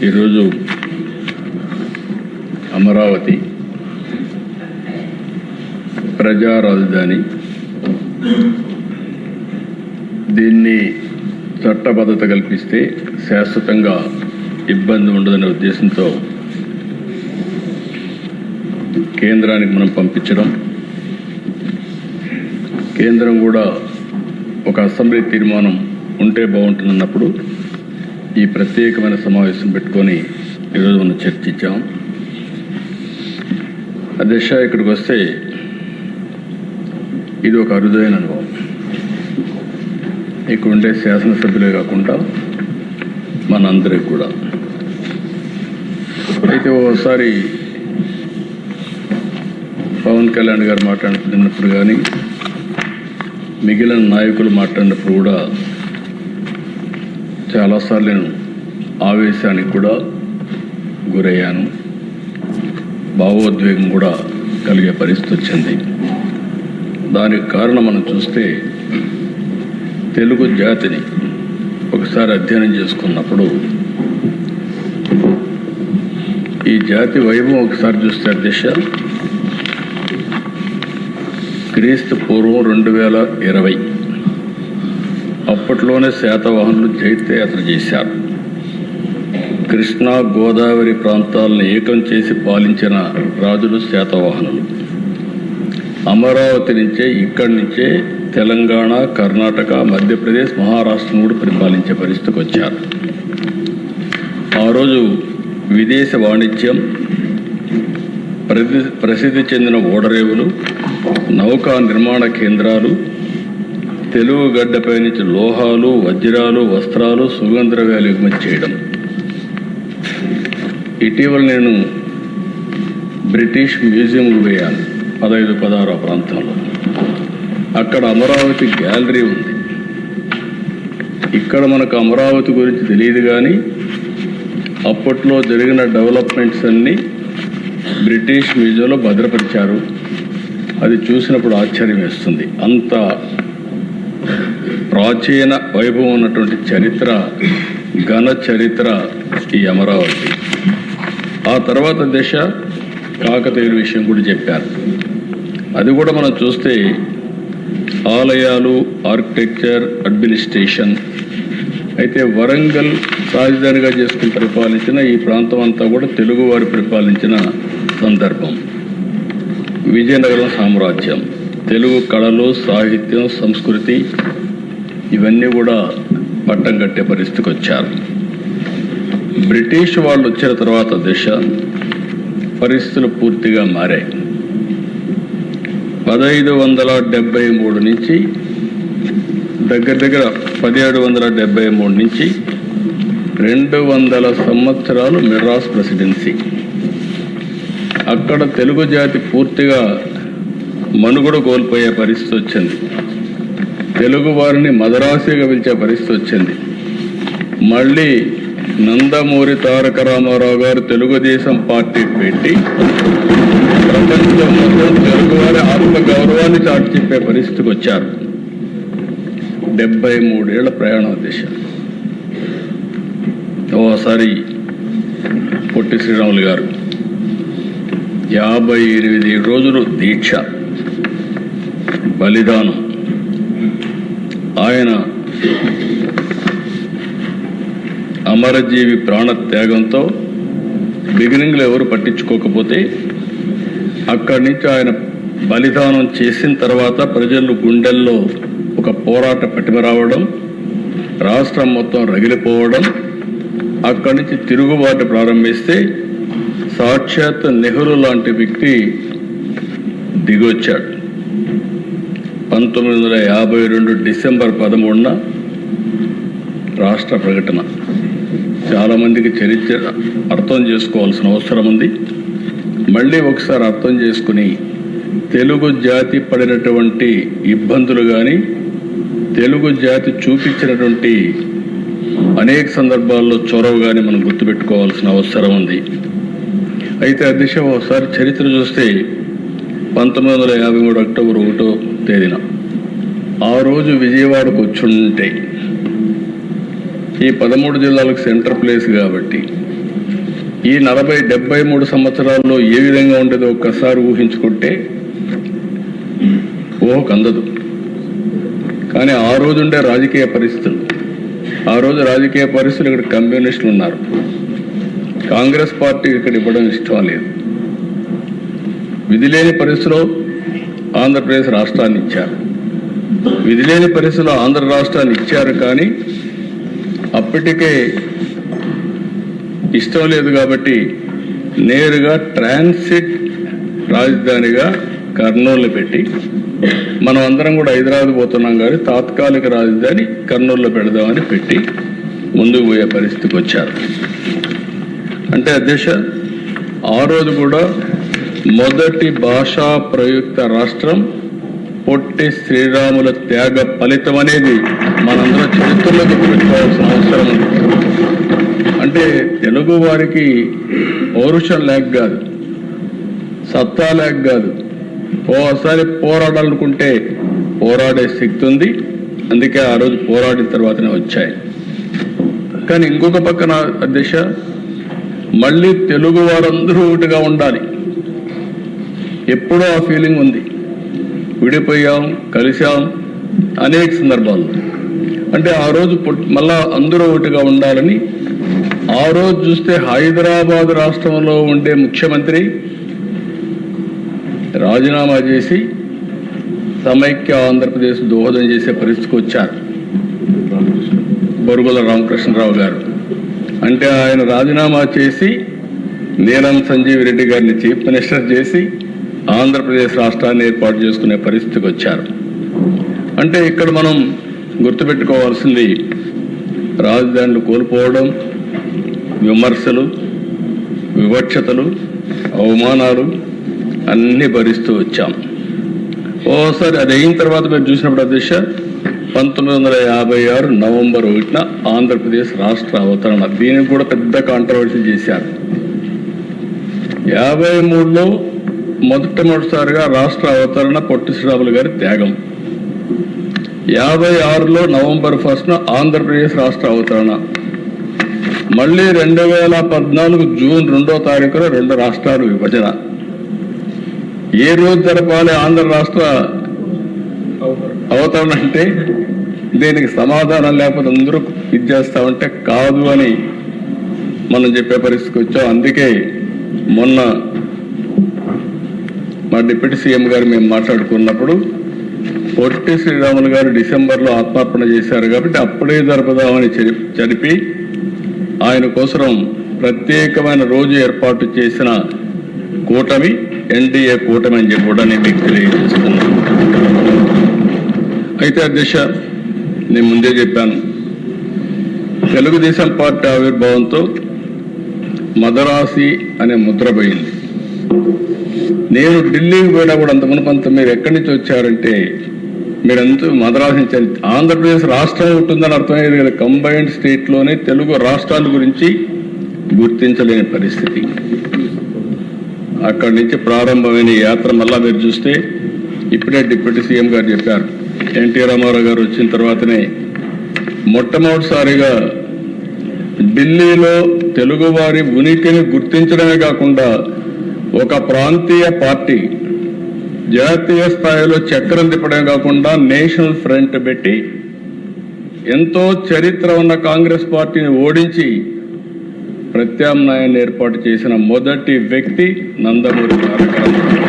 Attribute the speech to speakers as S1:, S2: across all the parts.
S1: ఈరోజు అమరావతి ప్రజా రాజధాని, దీన్ని చట్టబద్ధత కల్పిస్తే శాశ్వతంగా ఇబ్బంది ఉండదనే ఉద్దేశంతో కేంద్రానికి మనం పంపించడం, కేంద్రం కూడా ఒక అసెంబ్లీ తీర్మానం ఉంటే బాగుంటుందన్నప్పుడు ఈ ప్రత్యేకమైన సమావేశం పెట్టుకొని ఈరోజు మనం చర్చించాం. అధ్యక్ష, ఇక్కడికి వస్తే ఇది ఒక అరుదైన అనుభవం. ఇక్కడ ఉండే శాసనసభ్యులే కాకుండా మనందరికి కూడా. అయితే ఓసారి పవన్ కళ్యాణ్ గారు మాట్లాడుతున్నప్పుడు కానీ మిగిలిన నాయకులు మాట్లాడినప్పుడు కూడా చాలాసార్లు నేను ఆవేశానికి కూడా గురయ్యాను, భావోద్వేగం కూడా కలిగే పరిస్థితి వచ్చింది. దానికి కారణం మనం చూస్తే తెలుగు జాతిని ఒకసారి అధ్యయనం చేసుకున్నప్పుడు ఈ జాతి వైభవం ఒకసారి చూస్తే అధ్యక్ష, క్రీస్తు పూర్వం 2020 అప్పట్లోనే శాతవాహనులు జైత్యయాత్ర చేశారు. కృష్ణా గోదావరి ప్రాంతాలను ఏకం చేసి పాలించిన రాజులు శాతవాహనులు. అమరావతి నుంచే, ఇక్కడి నుంచే తెలంగాణ, కర్ణాటక, మధ్యప్రదేశ్, మహారాష్ట్రను కూడా పరిపాలించే పరిస్థితికి వచ్చారు. ఆ రోజు విదేశ వాణిజ్యం, ప్రసిద్ధి చెందిన ఓడరేవులు, నౌకా నిర్మాణ కేంద్రాలు, తెలుగు గడ్డపై నుంచి లోహాలు, వజ్రాలు, వస్త్రాలు, సుగంధ ద్రవ్యాలు ఎగుమతి చేయడం. ఇటీవల నేను బ్రిటిష్ మ్యూజియంకు పోయాను 15-16 ప్రాంతంలో. అక్కడ అమరావతి గ్యాలరీ ఉంది. ఇక్కడ మనకు అమరావతి గురించి తెలియదు, కానీ అప్పట్లో జరిగిన డెవలప్మెంట్స్ అన్నీ బ్రిటిష్ మ్యూజియంలో భద్రపరిచారు. అది చూసినప్పుడు ఆశ్చర్యం వేస్తుంది. అంత ప్రాచీన వైభవం ఉన్నటువంటి చరిత్ర, ఘన చరిత్ర ఈ అమరావతి. ఆ తర్వాత దశ కాకతీయుల విషయం కూడా చెప్పారు. అది కూడా మనం చూస్తే ఆలయాలు, ఆర్కిటెక్చర్, అడ్మినిస్ట్రేషన్. అయితే వరంగల్ రాజధానిగా చేసుకుని పరిపాలించిన ఈ ప్రాంతం అంతా కూడా తెలుగువారు పరిపాలించిన సందర్భం. విజయనగరం సామ్రాజ్యం, తెలుగు కళలు, సాహిత్యం, సంస్కృతి ఇవన్నీ కూడా పట్టం కట్టే పరిస్థితికి వచ్చారు. బ్రిటిష్ వాళ్ళు వచ్చిన తర్వాత దశ పరిస్థితులు పూర్తిగా మారాయి. 1573 నుంచి దగ్గర 1773 నుంచి 200 సంవత్సరాలు మెడ్రాస్ ప్రెసిడెన్సీ. అక్కడ తెలుగు జాతి పూర్తిగా మనుగడ కోల్పోయే పరిస్థితి వచ్చింది. తెలుగు వారిని మదరాసిగా పిలిచే పరిస్థితి వచ్చింది. మళ్ళీ నందమూరి తారక రామారావు గారు తెలుగుదేశం పార్టీ పెట్టి ప్రపంచం మొత్తం తెలుగువారి ఆత్మగౌరవాన్ని చాటి చెప్పే పరిస్థితికి వచ్చారు. 73 ఏళ్ల ప్రయాణం దిశ. ఓసారి పొట్టి శ్రీరాములు గారు 58 రోజులు దీక్ష, బలిదానం. ఆయన అమరజీవి ప్రాణత్యాగంతో బిగినింగ్లో ఎవరు పట్టించుకోకపోతే అక్కడి నుంచి ఆయన బలిదానం చేసిన తర్వాత ప్రజలు గుండెల్లో ఒక పోరాట పటిమ రావడం, రాష్ట్రం మొత్తం రగిలిపోవడం, అక్కడి నుంచి తిరుగుబాటు ప్రారంభిస్తే సాక్షాత్ నెహ్రూ లాంటి వ్యక్తి దిగొచ్చాడు. 1952 డిసెంబర్ 13న రాష్ట్ర ప్రకటన. చాలామందికి చరిత్ర అర్థం చేసుకోవాల్సిన అవసరం ఉంది. మళ్ళీ ఒకసారి అర్థం చేసుకుని తెలుగు జాతి పడినటువంటి ఇబ్బందులు కానీ, తెలుగు జాతి చూపించినటువంటి అనేక సందర్భాల్లో చొరవ కానీ మనం గుర్తుపెట్టుకోవాల్సిన అవసరం ఉంది. అయితే అధ్యక్ష, ఒకసారి చరిత్ర చూస్తే 1953 అక్టోబర్ 1వ తేదీన ఆ రోజు విజయవాడకు వచ్చుంటే, ఈ 13 జిల్లాలకు సెంటర్ ప్లేస్ కాబట్టి ఈ 40-73 సంవత్సరాల్లో ఏ విధంగా ఉండేదో ఒక్కసారి ఊహించుకుంటే కందదు. కానీ ఆ రోజు ఉండే రాజకీయ పరిస్థితులు, ఆ రోజు రాజకీయ పరిస్థితులు ఇక్కడ కమ్యూనిస్టులు ఉన్నారు, కాంగ్రెస్ పార్టీ ఇక్కడ ఇవ్వడం ఇష్టం లేదు. విధిలేని పరిస్థితిలో ఆంధ్రప్రదేశ్ రాష్ట్రాన్ని ఇచ్చారు, విధిలేని పరిస్థితిలో ఆంధ్ర రాష్ట్రాన్ని ఇచ్చారు. కానీ అప్పటికే ఇష్టం లేదు కాబట్టి నేరుగా ట్రాన్సిట్ రాజధానిగా కర్నూలులో పెట్టి, మనం అందరం కూడా హైదరాబాద్ పోతున్నాం కానీ తాత్కాలిక రాజధాని కర్నూలులో పెడదామని పెట్టి ముందుకు పోయే పరిస్థితికి వచ్చారు. అంటే అధ్యక్ష, ఆ రోజు కూడా మొదటి భాషా ప్రయుక్త రాష్ట్రం పొట్టి శ్రీరాముల త్యాగ ఫలితం అనేది మనందరం చరిత్రలో గుర్తుపెట్టుకోవాల్సిన అవసరం ఉంది. అంటే తెలుగు వారికి పౌరుషం లేక కాదు, సత్తా లేక కాదు, ఓసారి పోరాడాలనుకుంటే పోరాడే శక్తి ఉంది. అందుకే ఆ రోజు పోరాడిన తర్వాతనే వచ్చాయి. కానీ ఇంకొక పక్కన అధ్యక్ష, మళ్ళీ తెలుగు వారందరూ ఒకటిగా ఉండాలి, ఎప్పుడో ఆ ఫీలింగ్ ఉంది. విడిపోయాం, కలిసాం అనేక సందర్భాల్లో. అంటే ఆ రోజు మళ్ళా అందరూ ఒకటిగా ఉండాలని ఆ రోజు చూస్తే హైదరాబాద్ రాష్ట్రంలో ఉండే ముఖ్యమంత్రి రాజీనామా చేసి సమైక్య ఆంధ్రప్రదేశ్ దోహదం చేసే పరిస్థితికి వచ్చారు బొరుగుల రామకృష్ణరావు గారు. అంటే ఆయన రాజీనామా చేసి నీలం సంజీవ్ రెడ్డి గారిని చీఫ్ మినిస్టర్ చేసి ఆంధ్రప్రదేశ్ రాష్ట్రాన్ని ఏర్పాటు చేసుకునే పరిస్థితికి వచ్చారు. అంటే ఇక్కడ మనం గుర్తుపెట్టుకోవాల్సింది, రాజధానులు కోల్పోవడం, విమర్శలు, వివక్షతలు, అవమానాలు అన్నీ భరిస్తూ వచ్చాం. ఓసారి అది అయిన తర్వాత మీరు చూసినప్పుడు అధ్యక్ష, 1956 నవంబర్ 1న ఆంధ్రప్రదేశ్ రాష్ట్ర అవతరణ, దీనికి కూడా పెద్ద కాంట్రవర్సీ చేశారు. 53లో మొదటిసారిగా రాష్ట్ర అవతరణ పొట్టి శ్రీరాములు గారి త్యాగం. 56లో నవంబర్ 1న ఆంధ్రప్రదేశ్ రాష్ట్ర అవతరణ. మళ్ళీ 2014 జూన్ 2వ తారీఖున 2 రాష్ట్రాలు విభజన. ఏ రోజు జరపాలి ఆంధ్ర రాష్ట్ర అవతరణ అంటే దీనికి సమాధానం లేకపోతే అందరూ ఇది చేస్తామంటే కాదు అని మనం చెప్పే పరిస్థితికి వచ్చాం. అందుకే మొన్న మా డిప్యూటీ సీఎం గారు మేము మాట్లాడుకున్నప్పుడు పొట్టి శ్రీరాములు గారు డిసెంబర్లో ఆత్మార్పణ చేశారు కాబట్టి అప్పుడే జరుపుదామని జరిపి ఆయన కోసం ప్రత్యేకమైన రోజు ఏర్పాటు చేసిన కూటమి ఎన్డీఏ కూటమి అని చెప్పి కూడా నేను మీకు తెలియజేస్తున్నాను. అయితే అధ్యక్ష, నేను ముందే చెప్పాను, తెలుగుదేశం పార్టీ ఆవిర్భావంతో మదరాసి అనే ముద్ర పోయింది. నేను ఢిల్లీకి పోయినా కూడా అంత మునుపంత మీరు ఎక్కడి నుంచి వచ్చారంటే మీరంతా మద్రాసు నుంచి, ఆంధ్రప్రదేశ్ రాష్ట్రం ఉంటుందని అర్థమయ్యేది కదా. కంబైన్డ్ స్టేట్లోనే తెలుగు రాష్ట్రాల గురించి గుర్తించలేని పరిస్థితి. అక్కడి నుంచి ప్రారంభమైన యాత్ర మళ్ళా మీరు చూస్తే ఇప్పుడే డిప్యూటీ సీఎం గారు చెప్పారు, ఎన్టీ రామారావు గారు వచ్చిన తర్వాతనే మొట్టమొదటిసారిగా ఢిల్లీలో తెలుగువారి ఉనికిని గుర్తించడమే కాకుండా ఒక ప్రాంతీయ పార్టీ జాతీయ స్థాయిలో చక్రం తిప్పడమే కాకుండా నేషనల్ ఫ్రంట్ పెట్టి ఎంతో చరిత్ర ఉన్న కాంగ్రెస్ పార్టీని ఓడించి ప్రత్యామ్నాయాన్ని ఏర్పాటు చేసిన మొదటి వ్యక్తి నందమూరి తారక రామారావు.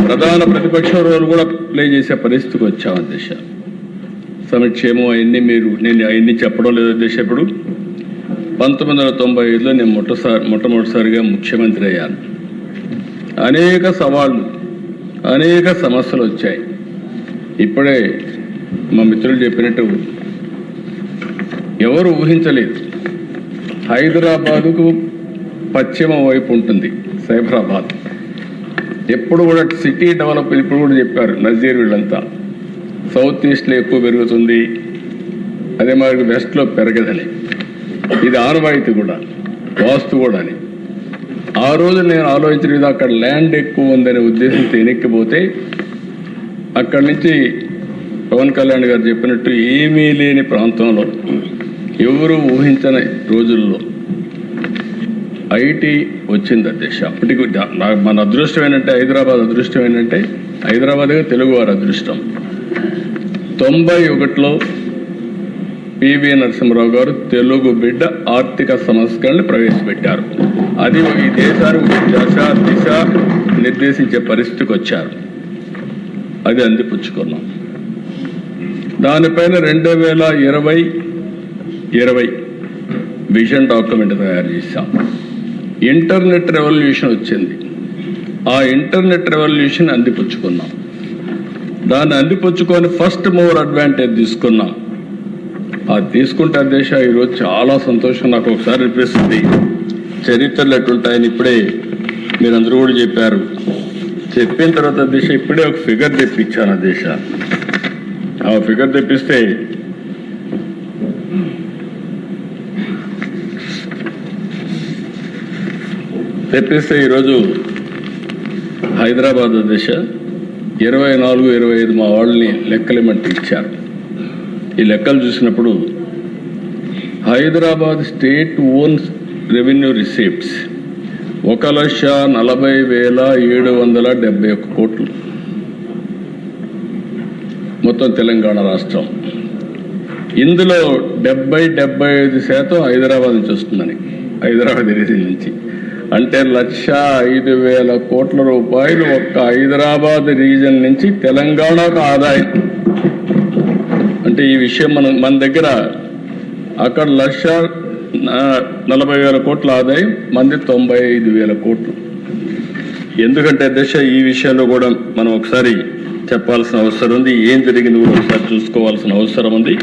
S1: ప్రధాన ప్రతిపక్ష రోల్ కూడా ప్లే చేసే పరిస్థితికి వచ్చాం అధ్యక్ష. సమక్షేమం అవన్నీ నేను అవన్నీ చెప్పడం లేదు అధ్యక్ష. ఇప్పుడు 1995లో నేను మొట్టమొదటిసారిగా ముఖ్యమంత్రి అయ్యాను. అనేక సవాళ్ళు, అనేక సమస్యలు వచ్చాయి. ఇప్పుడే మా మిత్రులు చెప్పినట్టు ఎవరు ఊహించలేదు, హైదరాబాదుకు పశ్చిమ వైపు ఉంటుంది సైబరాబాద్. ఎప్పుడు కూడా సిటీ డెవలప్, ఇప్పుడు కూడా చెప్పారు నజీర్ వీళ్ళంతా, సౌత్ ఈస్ట్లో ఎక్కువ పెరుగుతుంది, అదే మరి వెస్ట్లో పెరగదని. ఇది ఆనవాయితీ కూడా, వాస్తు కూడా అని. ఆ రోజు నేను ఆలోచించిన అక్కడ ల్యాండ్ ఎక్కువ ఉందనే ఉద్దేశంతో వెనక్కిపోతే అక్కడి నుంచి పవన్ కళ్యాణ్ గారు చెప్పినట్టు ఏమీ లేని ప్రాంతంలో, ఎవరు ఊహించని రోజుల్లో ఐటీ వచ్చింది అధ్యక్ష. అప్పటికి మన అదృష్టం ఏంటంటే హైదరాబాద్ అదృష్టం ఏంటంటే హైదరాబాద్గా తెలుగువారి అదృష్టం. 91లో పివి నరసింహరావు గారు తెలుగు బిడ్డ ఆర్థిక సంస్కరణలు ప్రవేశపెట్టారు. అది ఈ దేశానికి దిశ నిర్దేశించే పరిస్థితికి వచ్చారు. అది అందిపుచ్చుకున్నాం. దానిపైన 2020 విజన్ డాక్యుమెంట్ తయారు చేశాం. ఇంటర్నెట్ రెవల్యూషన్ వచ్చింది. ఆ ఇంటర్నెట్ రెవల్యూషన్ అందిపుచ్చుకున్నాం. దాన్ని అందిపుచ్చుకొని ఫస్ట్ మూవర్ అడ్వాంటేజ్ తీసుకున్నాం. అది తీసుకుంటే అధ్యక్ష ఈరోజు చాలా సంతోషం నాకు ఒకసారి అనిపిస్తుంది. చరిత్రలు ఎట్లుంటాయని ఇప్పుడే మీరందరూ కూడా చెప్పారు. చెప్పిన తర్వాత అధ్యక్ష ఇప్పుడే ఒక ఫిగర్ తెప్పించాను అధ్యక్ష. ఆ ఫిగర్ తెప్పిస్తే ఈరోజు హైదరాబాద్ అధ్యక్ష 24-25 మా వాళ్ళని లెక్కలేమంటే ఇచ్చారు. ఈ లెక్కలు చూసినప్పుడు Hyderabad state owns revenue receipts 1,40,771 కోట్లు. మొత్తం తెలంగాణ రాష్ట్రం. ఇందులో 75% హైదరాబాద్ నుంచి వస్తుందని, హైదరాబాద్ రీజన్ నుంచి. అంటే 1,05,000 కోట్ల రూపాయలు ఒక్క హైదరాబాద్ రీజన్ నుంచి తెలంగాణకు ఆదాయం. అంటే ఈ విషయం మన దగ్గర అక్కడ 1,40,000 కోట్ల ఆదాయం, మంది 95,000 కోట్లు. ఎందుకంటే దశ ఈ విషయంలో కూడా మనం ఒకసారి చెప్పాల్సిన అవసరం ఉంది. ఏం జరిగింది కూడా ఒకసారి చూసుకోవాల్సిన అవసరం ఉంది.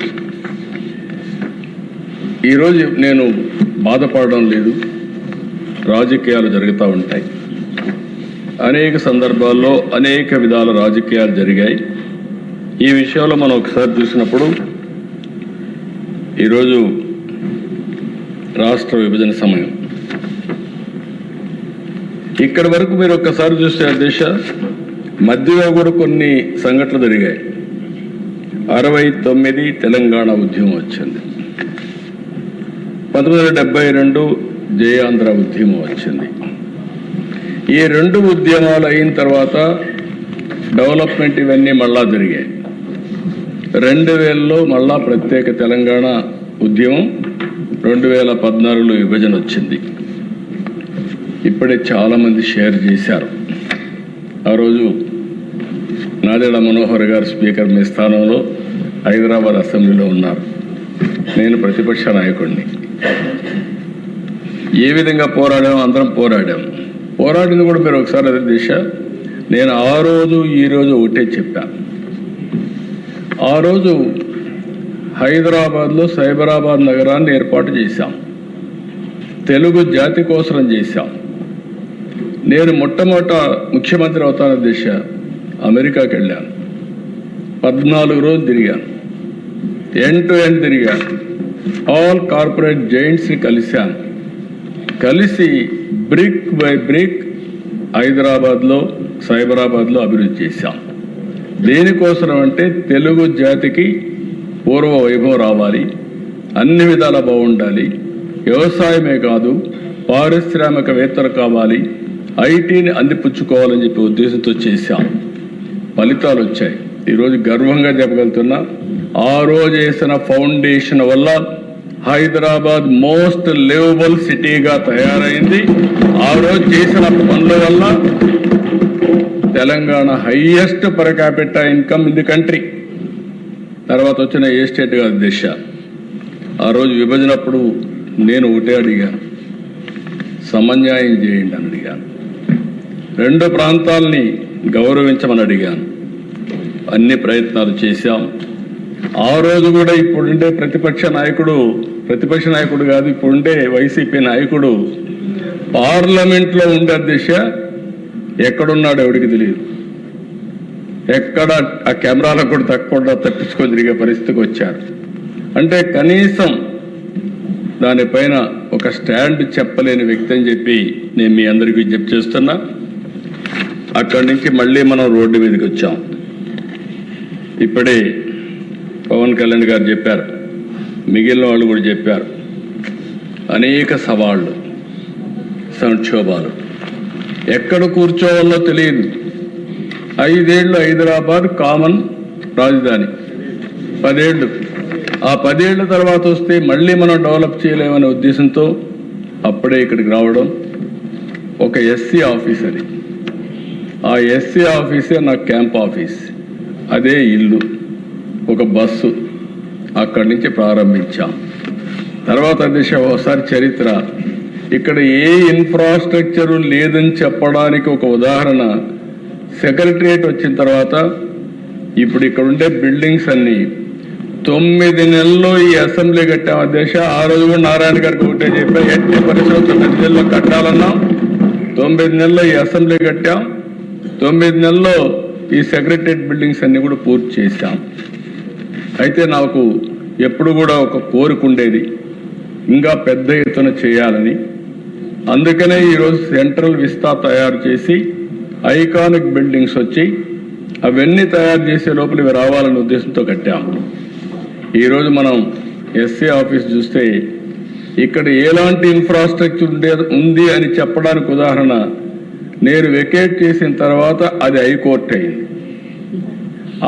S1: ఈరోజు నేను బాధపడడం లేదు. రాజకీయాలు జరుగుతూ ఉంటాయి. అనేక సందర్భాల్లో అనేక విధాల రాజకీయాలు జరిగాయి. ఈ విషయంలో మనం ఒకసారి చూసినప్పుడు ఈరోజు రాష్ట్ర విభజన సమయం. ఇక్కడి వరకు మీరు ఒక్కసారి చూస్తే అధ్యక్ష మధ్యలో కూడా కొన్ని సంఘటనలు జరిగాయి. 69 తెలంగాణ ఉద్యమం వచ్చింది. 1972 జయాంధ్ర ఉద్యమం వచ్చింది. ఈ 2 ఉద్యమాలు అయిన తర్వాత డెవలప్మెంట్ ఇవన్నీ మళ్ళా జరిగాయి. 2000లో మళ్ళా ప్రత్యేక తెలంగాణ ఉద్యమం, 2014లో విభజన వచ్చింది. ఇప్పుడే చాలామంది షేర్ చేశారు. ఆ రోజు నాదెళ్ల మనోహర్ గారు స్పీకర్ మీ స్థానంలో హైదరాబాద్ అసెంబ్లీలో ఉన్నారు. నేను ప్రతిపక్ష నాయకుడిని. ఏ విధంగా పోరాడాము? అందరం పోరాడింది కూడా మీరు ఒకసారి అదే దిశ. నేను ఆ రోజు ఈరోజు ఒకటే చెప్పాను. ఆ రోజు హైదరాబాద్లో సైబరాబాద్ నగరాన్ని ఏర్పాటు చేశాం. తెలుగు జాతి కోసం చేశాం. నేను మొట్టమొదట ముఖ్యమంత్రి అవుతాన దిశ అమెరికాకి వెళ్ళాను. 14 రోజులు తిరిగాను. ఎండ్ టు ఎండ్ తిరిగాను. ఆల్ కార్పొరేట్ జైంట్స్ని కలిశాను. కలిసి బ్రిక్ బై బ్రిక్ హైదరాబాద్లో సైబరాబాద్లో అభివృద్ధి చేశాం. దేనికోసం అంటే తెలుగు జాతికి పూర్వ వైభవం రావాలి, అన్ని విధాల బాగుండాలి, వ్యవసాయమే కాదు పారిశ్రామికవేత్తలు కావాలి, ఐటీని అందిపుచ్చుకోవాలని చెప్పి ఉద్దేశంతో చేశాం. ఫలితాలు వచ్చాయి. ఈరోజు గర్వంగా చెప్పగలుగుతున్నా, ఆ రోజు వేసిన ఫౌండేషన్ వల్ల హైదరాబాద్ మోస్ట్ లివబుల్ సిటీగా తయారైంది. ఆ రోజు చేసిన పనుల వల్ల Telangana highest per capital income in the country. తర్వాత వచ్చిన ఏ స్టేట్ కాదు దిశ. ఆ రోజు విభజనప్పుడు నేను ఒకటే అడిగాను, సమన్యాయం చేయండి అని అడిగాను. 2 ప్రాంతాలని గౌరవించమని అడిగాను. అన్ని ప్రయత్నాలు చేశాం. ఆ రోజు కూడా ఇప్పుడుండే ప్రతిపక్ష నాయకుడు కాదు, ఇప్పుడుండే వైసీపీ నాయకుడు పార్లమెంట్లో ఉండే దిశ ఎక్కడున్నాడు ఎవరికి తెలియదు. ఎక్కడ ఆ కెమెరాలకు కూడా తప్పకుండా తప్పించుకొని తిరిగే పరిస్థితికి వచ్చారు. అంటే కనీసం దానిపైన ఒక స్టాండ్ చెప్పలేని వ్యక్తి అని చెప్పి నేను మీ అందరికీ విజ్ఞప్తి చేస్తున్నా. అక్కడి నుంచి మళ్ళీ మనం రోడ్డు మీదకి వచ్చాం. ఇప్పుడే పవన్ కళ్యాణ్ గారు చెప్పారు, మిగిలిన వాళ్ళు కూడా చెప్పారు. అనేక సవాళ్ళు. సంక్షోభాలు, ఎక్కడ కూర్చోవాలో తెలియదు. 5 ఏళ్ళు హైదరాబాద్ కామన్ రాజధాని, 10 ఏళ్ళు. ఆ 10 ఏళ్ల తర్వాత వస్తే మళ్ళీ మనం డెవలప్ చేయలేమనే ఉద్దేశంతో అప్పుడే ఇక్కడికి రావడం. ఒక ఎస్సీ ఆఫీస్ అది, ఆ ఎస్సీ ఆఫీసే నా క్యాంప్ ఆఫీస్, అదే ఇల్లు, ఒక బస్సు, అక్కడి నుంచి ప్రారంభించాం. తర్వాత దిశ ఒకసారి చరిత్ర, ఇక్కడ ఏ ఇన్ఫ్రాస్ట్రక్చరు లేదని చెప్పడానికి ఒక ఉదాహరణ, సెక్రటరియట్ వచ్చిన తర్వాత ఇప్పుడు ఇక్కడ ఉండే బిల్డింగ్స్ అన్ని 9 నెలల్లో ఈ అసెంబ్లీ కట్టాం అధ్యక్ష. ఆ రోజు కూడా నారాయణ గారికి ఒకటే చెప్పా, ఎట్టి పరిస్థితుల్లో 9 నెలల్లో కట్టాలన్నాం. 9 నెలల్లో ఈ అసెంబ్లీ కట్టాం, 9 నెలల్లో ఈ సెక్రటరియట్ బిల్డింగ్స్ అన్ని కూడా పూర్తి చేశాం. అయితే నాకు ఎప్పుడు కూడా ఒక కోరిక ఉండేది, ఇంకా పెద్ద ఎత్తున చేయాలని. అందుకనే ఈరోజు సెంట్రల్ విస్తా తయారు చేసి ఐకానిక్ బిల్డింగ్స్ వచ్చి అవన్నీ తయారు చేసే లోపల ఇవి రావాలనే ఉద్దేశంతో కట్టాము. ఈరోజు మనం ఎస్సీ ఆఫీస్ చూస్తే ఇక్కడ ఎలాంటి ఇన్ఫ్రాస్ట్రక్చర్ ఉంది అని చెప్పడానికి ఉదాహరణ, నేను వెకేట్ చేసిన తర్వాత అది హైకోర్టు అయింది.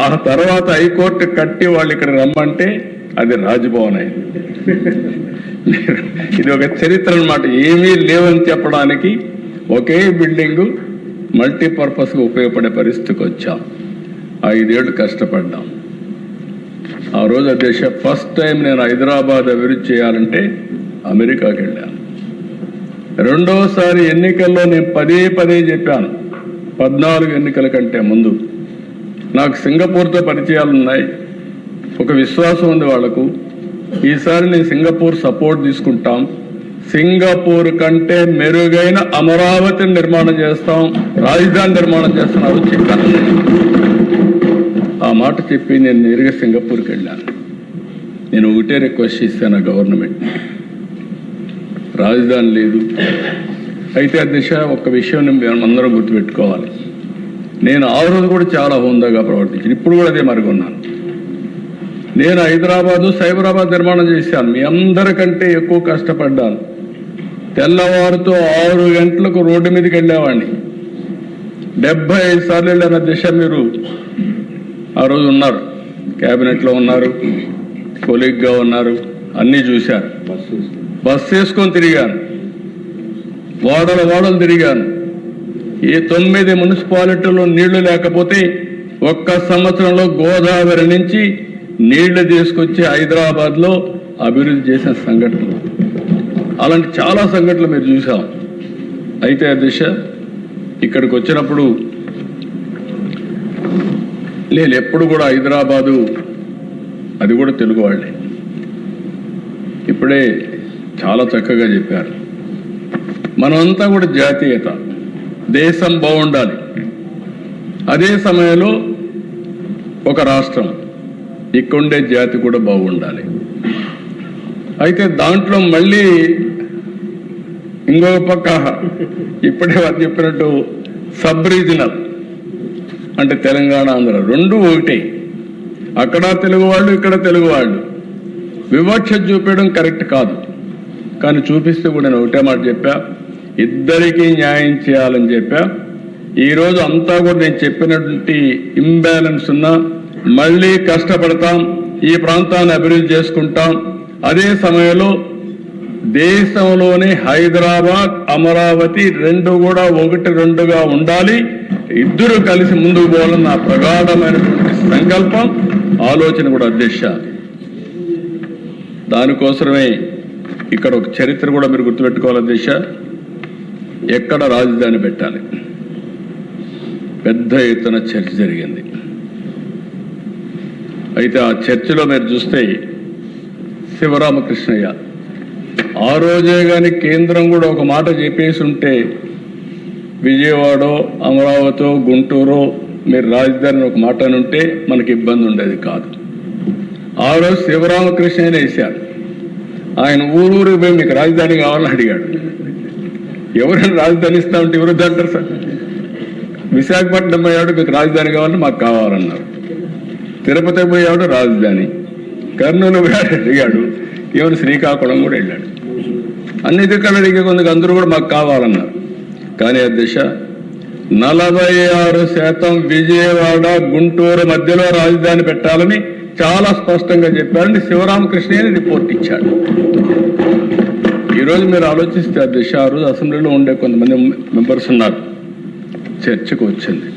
S1: ఆ తర్వాత హైకోర్టు కట్టి వాళ్ళు ఇక్కడ రమ్మంటే అది రాజ్భవన్ అయింది. ఇది ఒక చరిత్ర అన్నమాట. ఏమీ లేవని చెప్పడానికి ఒకే బిల్డింగు మల్టీపర్పస్గా ఉపయోగపడే పరిస్థితికి వచ్చాం. 5 ఏళ్ళు కష్టపడ్డాం. ఆ రోజు అధ్యక్ష ఫస్ట్ టైం నేను హైదరాబాద్ అభివృద్ధి చేయాలంటే అమెరికాకి వెళ్ళాను. రెండోసారి ఎన్నికల్లో నేను పదే చెప్పాను, 14 ఎన్నికల కంటే ముందు నాకు సింగపూర్తో పరిచయాలు ఉన్నాయి, ఒక విశ్వాసం ఉంది వాళ్లకు. ఈసారి నేను సింగపూర్ సపోర్ట్ తీసుకుంటాం, సింగపూర్ కంటే మెరుగైన అమరావతిని నిర్మాణం చేస్తాం, రాజధాని నిర్మాణం చేస్తున్నారు చెప్పాను. ఆ మాట చెప్పి నేను నేరుగా సింగపూర్కి వెళ్ళాను. నేను ఒకటే రిక్వెస్ట్ చేశాను గవర్నమెంట్, రాజధాని లేదు. అయితే అధ్యక్ష ఒక్క విషయం మేము అందరం గుర్తుపెట్టుకోవాలి, నేను ఆ రోజు కూడా చాలా హోందాగా ప్రవర్తించాను, ఇప్పుడు కూడా అదే మరుగున్నాను. నేను హైదరాబాదు సైబరాబాద్ నిర్మాణం చేశాను, మీ అందరికంటే ఎక్కువ కష్టపడ్డాను. తెల్లవారుతో 6 గంటలకు రోడ్డు మీదకి వెళ్ళేవాడిని, 75 సార్లు వెళ్ళిన దిశ. మీరు ఆ రోజు ఉన్నారు, క్యాబినెట్లో ఉన్నారు, కొలీగ్గా ఉన్నారు, అన్నీ చూశారు. బస్సు వేసుకొని తిరిగాను, వాడలు తిరిగాను. ఈ 9 మున్సిపాలిటీలో నీళ్లు లేకపోతే ఒక్క సంవత్సరంలో గోదావరి నుంచి నీళ్లు తీసుకొచ్చి హైదరాబాద్లో అభివృద్ధి చేసిన సంఘటనలు, అలాంటి చాలా సంఘటనలు మీరు చూసాం. అయితే దిశ ఇక్కడికి వచ్చినప్పుడు నేను ఎప్పుడు కూడా హైదరాబాదు, అది కూడా తెలుగు వాళ్ళే. ఇప్పుడే చాలా చక్కగా చెప్పారు, మనమంతా కూడా జాతీయత, దేశం బాగుండాలి, అదే సమయంలో ఒక రాష్ట్రం, ఇక్కడుండే జాతి కూడా బాగుండాలి. అయితే దాంట్లో మళ్ళీ ఇంకొక పక్క ఇప్పుడే వారు చెప్పినట్టు సబ్ రీజనల్ అంటే తెలంగాణ ఆంధ్ర రెండు ఒకటే, అక్కడ తెలుగు వాళ్ళు ఇక్కడ తెలుగు వాళ్ళు. వివక్ష చూపించడం కరెక్ట్ కాదు, కానీ చూపిస్తే కూడా నేను ఒకటే మాట చెప్పా, ఇద్దరికీ న్యాయం చేయాలని చెప్పా. ఈరోజు అంతా కూడా నేను చెప్పినటువంటి ఇంబ్యాలెన్స్ ఉన్నా మళ్ళీ కష్టపడతాం, ఈ ప్రాంతాన్ని అభివృద్ధి చేసుకుంటాం. అదే సమయంలో దేశంలోనే హైదరాబాద్ అమరావతి రెండు కూడా 1-2గా ఉండాలి, ఇద్దరు కలిసి ముందుకు పోవాలని నా ప్రగాఢమైనటువంటి సంకల్పం, ఆలోచన కూడా అధ్యక్ష. దానికోసమే ఇక్కడ ఒక చరిత్ర కూడా మీరు గుర్తుపెట్టుకోవాలి అధ్యక్ష. ఎక్కడ రాజధాని పెట్టాలి, పెద్ద ఎత్తున చర్చ జరిగింది. అయితే ఆ చర్చలో మీరు చూస్తే శివరామకృష్ణయ్య ఆ రోజే కానీ కేంద్రం కూడా ఒక మాట చెప్పేసి ఉంటే విజయవాడ, అమరావతి, గుంటూరు మీరు రాజధాని ఒక మాట అని ఉంటే మనకి ఇబ్బంది ఉండేది కాదు. ఆ రోజు శివరామకృష్ణయ్యనే వేశారు. ఆయన ఊరూరికి పోయి మీకు రాజధాని కావాలని అడిగాడు. ఎవరైనా రాజధాని ఇస్తామంటే ఎవరు అంటారు సార్? విశాఖపట్నం పోయాడు, మీకు రాజధాని కావాలని మాకు కావాలన్నారు. తిరుపతి పోయాడు రాజధాని, కర్నూలు పోయాడు అడిగాడు, ఎవరు శ్రీకాకుళం కూడా వెళ్ళాడు. అన్ని దిక్కులు అడిగే కొందుకు అందరూ కూడా మాకు కావాలన్నారు. కానీ అధ్యక్ష 46% విజయవాడ గుంటూరు మధ్యలో రాజధాని పెట్టాలని చాలా స్పష్టంగా చెప్పారని శివరామకృష్ణయ్య రిపోర్ట్ ఇచ్చాడు. ఈరోజు మీరు ఆలోచిస్తే అధ్యక్ష, ఆ రోజు అసెంబ్లీలో ఉండే కొంతమంది మెంబర్స్ ఉన్నారు, చర్చకు వచ్చింది.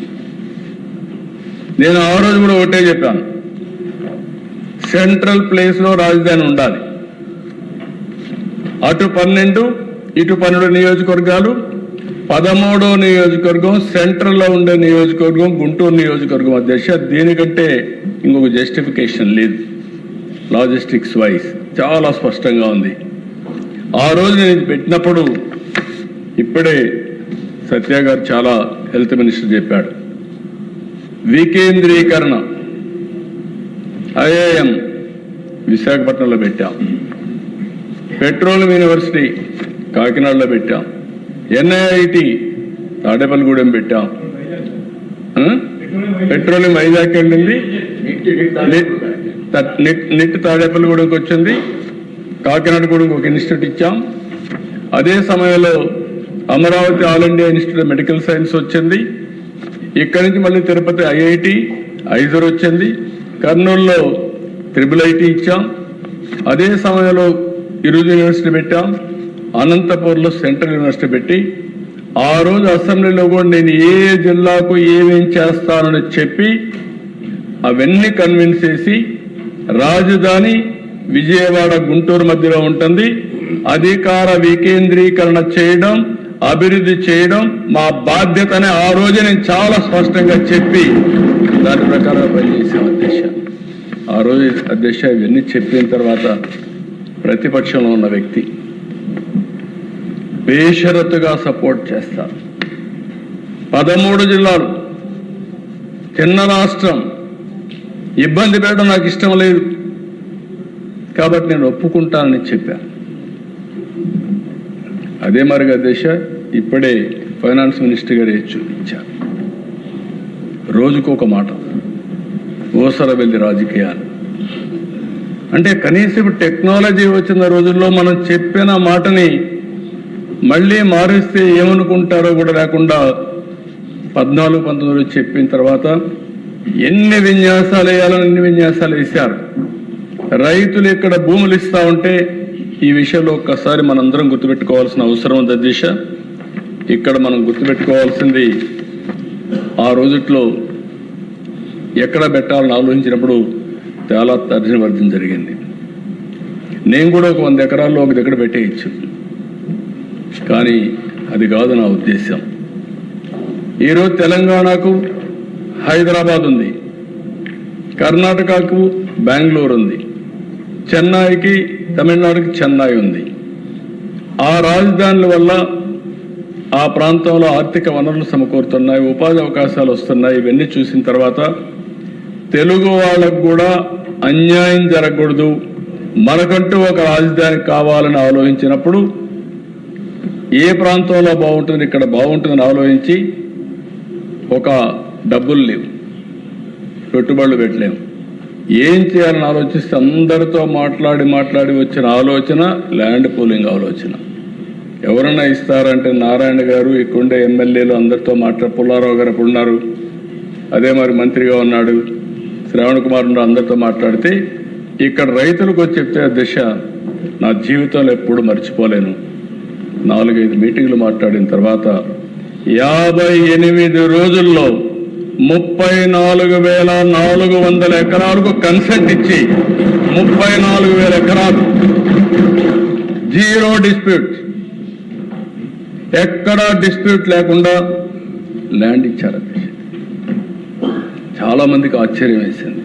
S1: నేను ఆ రోజు కూడా ఒకటే చెప్పాను, సెంట్రల్ ప్లేస్లో రాజధాని ఉండాలి. అటు 12 ఇటు 12 నియోజకవర్గాలు, 13వ నియోజకవర్గం సెంట్రల్లో ఉండే నియోజకవర్గం గుంటూరు నియోజకవర్గం అధ్యక్ష. దీనికంటే ఇంకొక జస్టిఫికేషన్ లేదు. లాజిస్టిక్స్ వైజ్ చాలా స్పష్టంగా ఉంది. ఆ రోజు నేను పెట్టినప్పుడు ఇప్పుడే సత్య గారు చాలా హెల్త్ మినిస్టర్ చెప్పాడు, వికేంద్రీకరణ ఐఐఎం విశాఖపట్నంలో పెట్టాం, పెట్రోలియం యూనివర్సిటీ కాకినాడలో పెట్టాం, ఎన్ఐఐటి తాడేపల్లిగూడెం పెట్టాం, పెట్రోలియం వైజాగ్ వెళ్ళింది, నిట్ తాడేపల్లిగూడెంకి వచ్చింది, కాకినాడ కూడా ఒక ఇన్స్టిట్యూట్ ఇచ్చాం. అదే సమయంలో Amaravati all India institute of medical science వచ్చింది. ఇక్కడి నుంచి మళ్ళీ తిరుపతి ఐఐటి ఐజర్ వచ్చింది. కర్నూలులో IIIT ఇచ్చాం. అదే సమయంలో ఇరుజు యూనివర్సిటీ పెట్టాం. అనంతపూర్లో సెంట్రల్ యూనివర్సిటీ పెట్టి ఆ రోజు అసెంబ్లీలో కూడా నేను ఏ జిల్లాకు ఏమేం చేస్తానని చెప్పి అవన్నీ కన్విన్స్ చేసి రాజధాని విజయవాడ గుంటూరు మధ్యలో ఉంటుంది, అధికార వికేంద్రీకరణ చేయడం, అభివృద్ధి చేయడం మా బాధ్యతనే ఆ రోజు నేను చాలా స్పష్టంగా చెప్పి దాని ప్రకారం పనిచేసాం అధ్యక్ష. ఆ రోజు అధ్యక్ష ఇవన్నీ చెప్పిన తర్వాత ప్రతిపక్షంలో ఉన్న వ్యక్తి బేషరతుగా సపోర్ట్ చేస్తారు. 13 జిల్లాలు, చిన్న రాష్ట్రం, ఇబ్బంది పెట్టడం నాకు ఇష్టం లేదు కాబట్టి నేను ఒప్పుకుంటానని చెప్పాను. అదే మరిగా అధ్యక్ష ఇప్పుడే ఫైనాన్స్ మినిస్టర్ గారు ఇచ్చారు, రోజుకొక మాట, ఓసర వెళ్ళి రాజకీయాలు అంటే కనీసం టెక్నాలజీ వచ్చిన రోజుల్లో మనం చెప్పిన మాటని మళ్ళీ మారిస్తే ఏమనుకుంటారో కూడా లేకుండా 14-19 చెప్పిన తర్వాత ఎన్ని విన్యాసాలు వేయాలని అన్ని విన్యాసాలు వేశారు. రైతులు ఇక్కడ భూములు ఇస్తా ఉంటే ఈ విషయంలో ఒక్కసారి మనందరం గుర్తుపెట్టుకోవాల్సిన అవసరం ఉంది అధ్యక్ష. ఇక్కడ మనం గుర్తుపెట్టుకోవాల్సింది ఆ రోజుట్లో ఎక్కడ పెట్టాలని ఆలోచించినప్పుడు చాలా తర్జనభర్జన జరిగింది. నేను కూడా ఒక 100 ఎకరాల్లో ఒక దగ్గర పెట్టేయచ్చు, కానీ అది కాదు నా ఉద్దేశం. ఈరోజు తెలంగాణకు హైదరాబాద్ ఉంది, కర్ణాటకకు బెంగళూరు ఉంది, చెన్నైకి తమిళనాడుకి చెన్నై ఉంది. ఆ రాజధానుల వల్ల ఆ ప్రాంతంలో ఆర్థిక వనరులు సమకూరుతున్నాయి, ఉపాధి అవకాశాలు వస్తున్నాయి. ఇవన్నీ చూసిన తర్వాత తెలుగు వాళ్ళకు కూడా అన్యాయం జరగకూడదు, మనకంటూ ఒక రాజధాని కావాలని ఆలోచించినప్పుడు ఏ ప్రాంతంలో బాగుంటుంది, ఇక్కడ బాగుంటుందని ఆలోచించి ఒక డబ్బులు లేవు, పెట్టుబడులు పెట్టలేము, ఏం చేయాలని ఆలోచిస్తే అందరితో మాట్లాడి వచ్చిన ఆలోచన ల్యాండ్ పూలింగ్ ఆలోచన. ఎవరన్నా ఇస్తారంటే నారాయణ గారు, ఇక్కడుండే ఎమ్మెల్యేలు అందరితో పుల్లారావు గారు అప్పుడు ఉన్నారు, అదే మరి మంత్రిగా ఉన్నాడు శ్రావణ్ కుమార్ అందరితో మాట్లాడితే ఇక్కడ రైతులకు వచ్చి చెప్తే దిశ నా జీవితంలో ఎప్పుడు మర్చిపోలేను. 4-5 మీటింగ్లు మాట్లాడిన తర్వాత 58 రోజుల్లో 34,400 ఎకరాలకు కన్సెంట్ ఇచ్చి 34,000 ఎకరాలు జీరో డిస్ప్యూట్, ఎక్కడా డిస్ప్యూట్ లేకుండా ల్యాండ్ ఇచ్చారు. చాలా మందికి ఆశ్చర్యం వేసింది.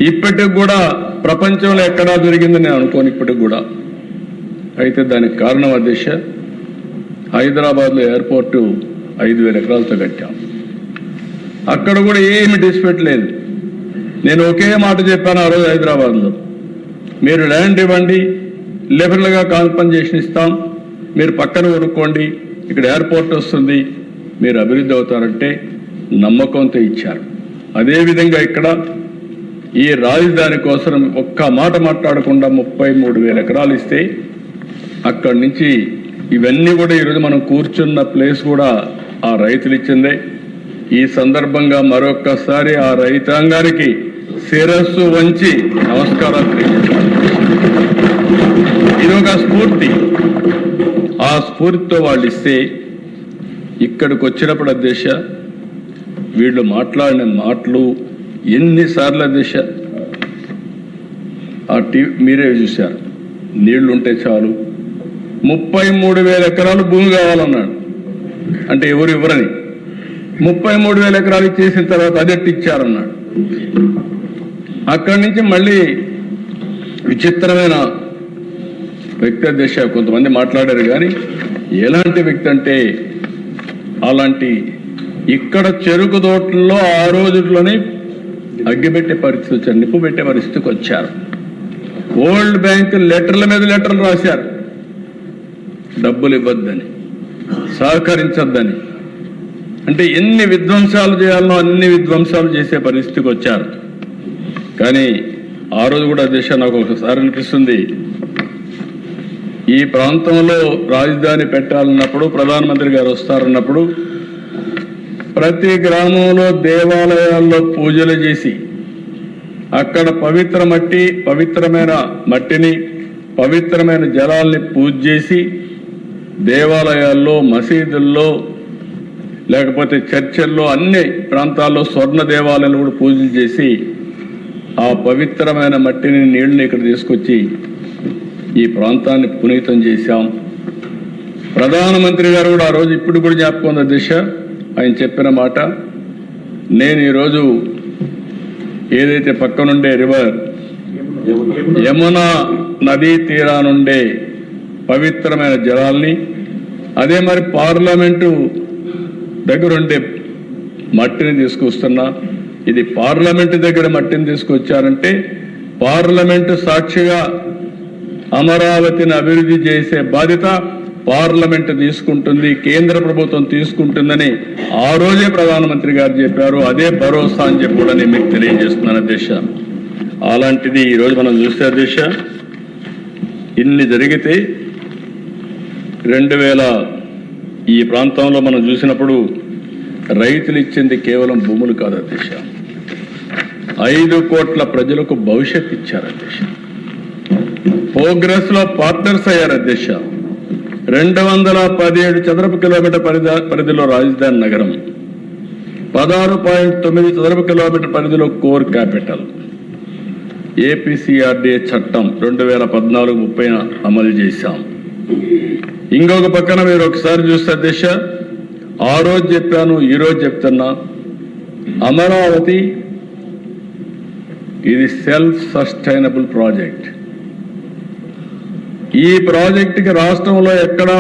S1: ఇప్పటికి కూడా ప్రపంచంలో ఎక్కడా దొరికిందని నేను అనుకోను ఇప్పటికి కూడా. అయితే దానికి కారణం అధ్యక్ష, హైదరాబాద్లో ఎయిర్పోర్టు 5,000 ఎకరాలతో కట్టాం. అక్కడ కూడా ఏమి డిస్ప్యూట్ లేదు. నేను ఒకే మాట చెప్పాను ఆ రోజు హైదరాబాద్లో, మీరు ల్యాండ్ ఇవ్వండి, లిబరల్గా కాంపన్సేషన్ ఇస్తాం, మీరు పక్కన కొనుక్కోండి, ఇక్కడ ఎయిర్పోర్ట్ వస్తుంది, మీరు అభివృద్ధి అవుతారంటే నమ్మకంతో ఇచ్చారు. అదేవిధంగా ఇక్కడ ఈ రాజధాని కోసం ఒక్క మాట మాట్లాడకుండా 33,000 ఎకరాలు ఇస్తే అక్కడి నుంచి ఇవన్నీ కూడా ఈరోజు మనం కూర్చున్న ప్లేస్ కూడా ఆ రైతులు ఇచ్చిందే. ఈ సందర్భంగా మరొక్కసారి ఆ రైతాంగానికి శిరస్సు వంచి నమస్కారాలు తెలియజేస్తాను. ఇది ఒక స్ఫూర్తి. ఆ స్ఫూర్తితో వాళ్ళు ఇస్తే ఇక్కడికి వచ్చినప్పుడు అధ్యక్ష వీళ్ళు మాట్లాడిన మాటలు ఎన్నిసార్లు అధ్యక్ష ఆ టీవీ మీరే చూశారు. నీళ్లుంటే చాలు, 33,000 ఎకరాలు భూమి కావాలన్నాడు. అంటే ఎవరు ఇవ్వరని 33,000 ఎకరాలు ఇచ్చేసిన తర్వాత అదెట్టి ఇచ్చారన్నాడు. అక్కడి నుంచి మళ్ళీ విచిత్రమైన వ్యక్తి అధ్యక్ష కొంతమంది మాట్లాడారు. కానీ ఎలాంటి వ్యక్తి అంటే అలాంటి ఇక్కడ చెరుకు తోటల్లో ఆ రోజుల్లోనే అగ్గిపెట్టే పరిస్థితి వచ్చారు, నిప్పు పెట్టే పరిస్థితికి వచ్చారు. వరల్డ్ బ్యాంక్ లెటర్ల మీద లెటర్లు రాశారు, డబ్బులు ఇవ్వద్దని, సహకరించద్దని. అంటే ఎన్ని విధ్వంసాలు చేయాలనో అన్ని విధ్వంసాలు చేసే పరిస్థితికి వచ్చారు. కానీ ఆ రోజు కూడా అధ్యక్ష నాకు ఒకసారి అనిపిస్తుంది, ఈ ప్రాంతంలో రాజధాని పెట్టాలన్నప్పుడు ప్రధానమంత్రి గారు వస్తారన్నప్పుడు ప్రతి గ్రామంలో దేవాలయాల్లో పూజలు చేసి అక్కడ పవిత్రమైన మట్టిని పవిత్రమైన జలాల్ని పూజ చేసి దేవాలయాల్లో మసీదుల్లో లేకపోతే చర్చల్లో అన్ని ప్రాంతాల్లో స్వర్ణ దేవాలయాలు కూడా పూజలు చేసి ఆ పవిత్రమైన మట్టిని నీళ్ళని ఇక్కడ తీసుకొచ్చి ఈ ప్రాంతాన్ని పునీతం చేశాం. ప్రధానమంత్రి గారు కూడా ఆ రోజు ఇప్పుడు కూడా జ్ఞాపకం దిశ ఆయన చెప్పిన మాట, నేను ఈరోజు ఏదైతే పక్కనుండే రివర్ యమునా నదీ తీరానుండే పవిత్రమైన జలాల్ని అదే మరి పార్లమెంటు దగ్గరుండే మట్టిని తీసుకొస్తున్నా. ఇది పార్లమెంటు దగ్గర మట్టిని తీసుకొచ్చారంటే పార్లమెంటు సాక్షిగా అమరావతిని అభివృద్ధి చేసే బాధ్యత పార్లమెంటు తీసుకుంటుంది, కేంద్ర ప్రభుత్వం తీసుకుంటుందని ఆ రోజే ప్రధానమంత్రి గారు చెప్పారు. అదే భరోసా అని చెప్పి కూడా నేను మీకు తెలియజేస్తున్నాను అధ్యక్ష. అలాంటిది ఈరోజు మనం చూస్తే అధ్యక్ష ఇన్ని జరిగితే 2000 ఈ ప్రాంతంలో మనం చూసినప్పుడు రైతులు ఇచ్చింది కేవలం భూములు కాదు అధ్యక్ష, 5 కోట్ల ప్రజలకు భవిష్యత్తు ఇచ్చారు అధ్యక్ష. ప్రోగ్రెస్ లో పార్ట్నర్స్ అయ్యారు అధ్యక్ష. 217 చదరపు కిలోమీటర్ పరిధిలో రాజధాని నగరం, 16.9 చదరపు కిలోమీటర్ పరిధిలో కోర్ క్యాపిటల్. ఏపీసీఆర్డీఏ చట్టం 2014-30 అమలు చేశాం. ఇంకొక పక్కన మీరు ఒకసారి చూస్తే అధ్యక్ష, ఆ రోజు చెప్పాను ఈ రోజు చెప్తున్నా, అమరావతి ఇది సెల్ఫ్ సస్టైనబుల్ ప్రాజెక్ట్. ఈ ప్రాజెక్టుకి రాష్ట్రంలో ఎక్కడా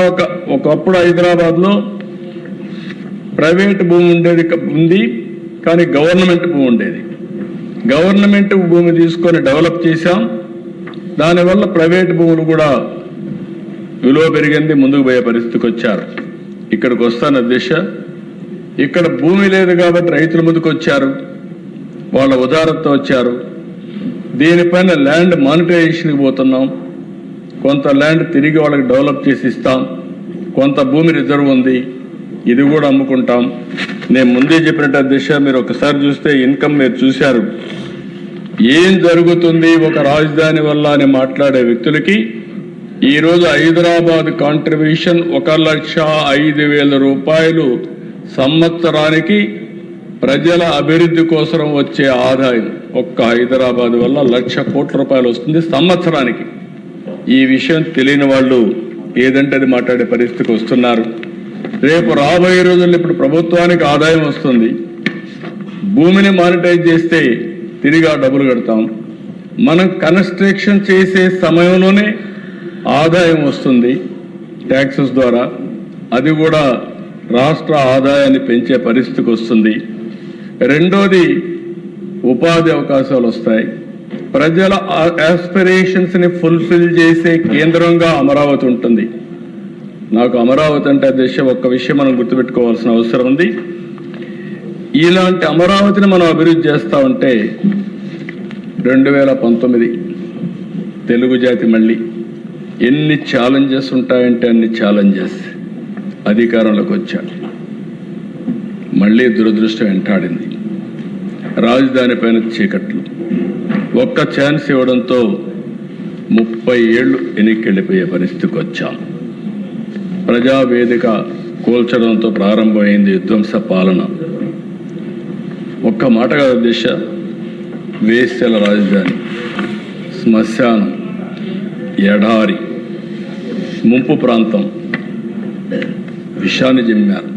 S1: ఒకప్పుడు హైదరాబాద్లో ప్రైవేట్ భూమి ఉంది, కానీ గవర్నమెంట్ భూమి ఉండేది. గవర్నమెంట్ భూమి తీసుకొని డెవలప్ చేశాం. దానివల్ల ప్రైవేట్ భూములు కూడా విలువ పెరిగింది, ముందుకు పోయే పరిస్థితికి వచ్చారు. ఇక్కడికి వస్తాను అధ్యక్ష, ఇక్కడ భూమి లేదు కాబట్టి రైతుల ముందుకు వచ్చారు, వాళ్ళ ఉదారతతో వచ్చారు. దీనిపైన ల్యాండ్ మానిటైజేషన్కి పోతున్నాం. కొంత ల్యాండ్ తిరిగి వాళ్ళకి డెవలప్ చేసి ఇస్తాం, కొంత భూమి రిజర్వ్ ఉంది, ఇది కూడా అమ్ముకుంటాం. నేను ముందే చెప్పినట్టు అధ్యక్ష, మీరు ఒకసారి చూస్తే ఇన్కమ్ మీరు చూశారు. ఏం జరుగుతుంది ఒక రాజధాని వల్ల అని మాట్లాడే వ్యక్తులకి ఈరోజు హైదరాబాద్ కాంట్రిబ్యూషన్ 1,05,000 రూపాయలు సంవత్సరానికి ప్రజల అభివృద్ధి కోసం వచ్చే ఆదాయం ఒక్క హైదరాబాద్ వల్ల 1,00,000 కోట్ల రూపాయలు వస్తుంది సంవత్సరానికి. ఈ విషయం తెలియని వాళ్ళు ఏదంటే అది మాట్లాడే పరిస్థితికి వస్తున్నారు. రేపు రాబోయే రోజుల్లో ఇప్పుడు ప్రభుత్వానికి ఆదాయం వస్తుంది, భూమిని మానిటైజ్ చేస్తే తిరిగి ఆ డబ్బులు కడతాం. మనం కన్స్ట్రక్షన్ చేసే సమయంలోనే ఆదాయం వస్తుంది ట్యాక్సెస్ ద్వారా, అది కూడా రాష్ట్ర ఆదాయాన్ని పెంచే పరిస్థితికి వస్తుంది. రెండోది ఉపాధి అవకాశాలు వస్తాయి. ప్రజల ఆస్పిరేషన్స్ ని ఫుల్ఫిల్ చేసే కేంద్రంగా అమరావతి ఉంటుంది. నాకు అమరావతి అంటే అధ్యక్ష ఒక్క విషయం మనం గుర్తుపెట్టుకోవాల్సిన అవసరం ఉంది. ఇలాంటి అమరావతిని మనం అభివృద్ధి చేస్తా ఉంటే 2019 తెలుగు జాతి మళ్ళీ ఎన్ని ఛాలెంజెస్ ఉంటాయంటే అన్ని ఛాలెంజెస్ అధికారంలోకి వచ్చాడు. మళ్ళీ దురదృష్టం వెంటాడింది. రాజధాని పైన చీకట్లు. ఒక్క ఛాన్స్ ఇవ్వడంతో 30 ఏళ్ళు వెనక్కెళ్ళిపోయే పరిస్థితికి వచ్చాం. ప్రజావేదిక కూల్చడంతో ప్రారంభమైంది విధ్వంస పాలన. ఒక్క మాట కాదు దిశ, వేశ్యల రాజధాని, శ్మశానం, ఎడారి, ముంపు ప్రాంతం, విషాన్ని జిమ్మారు,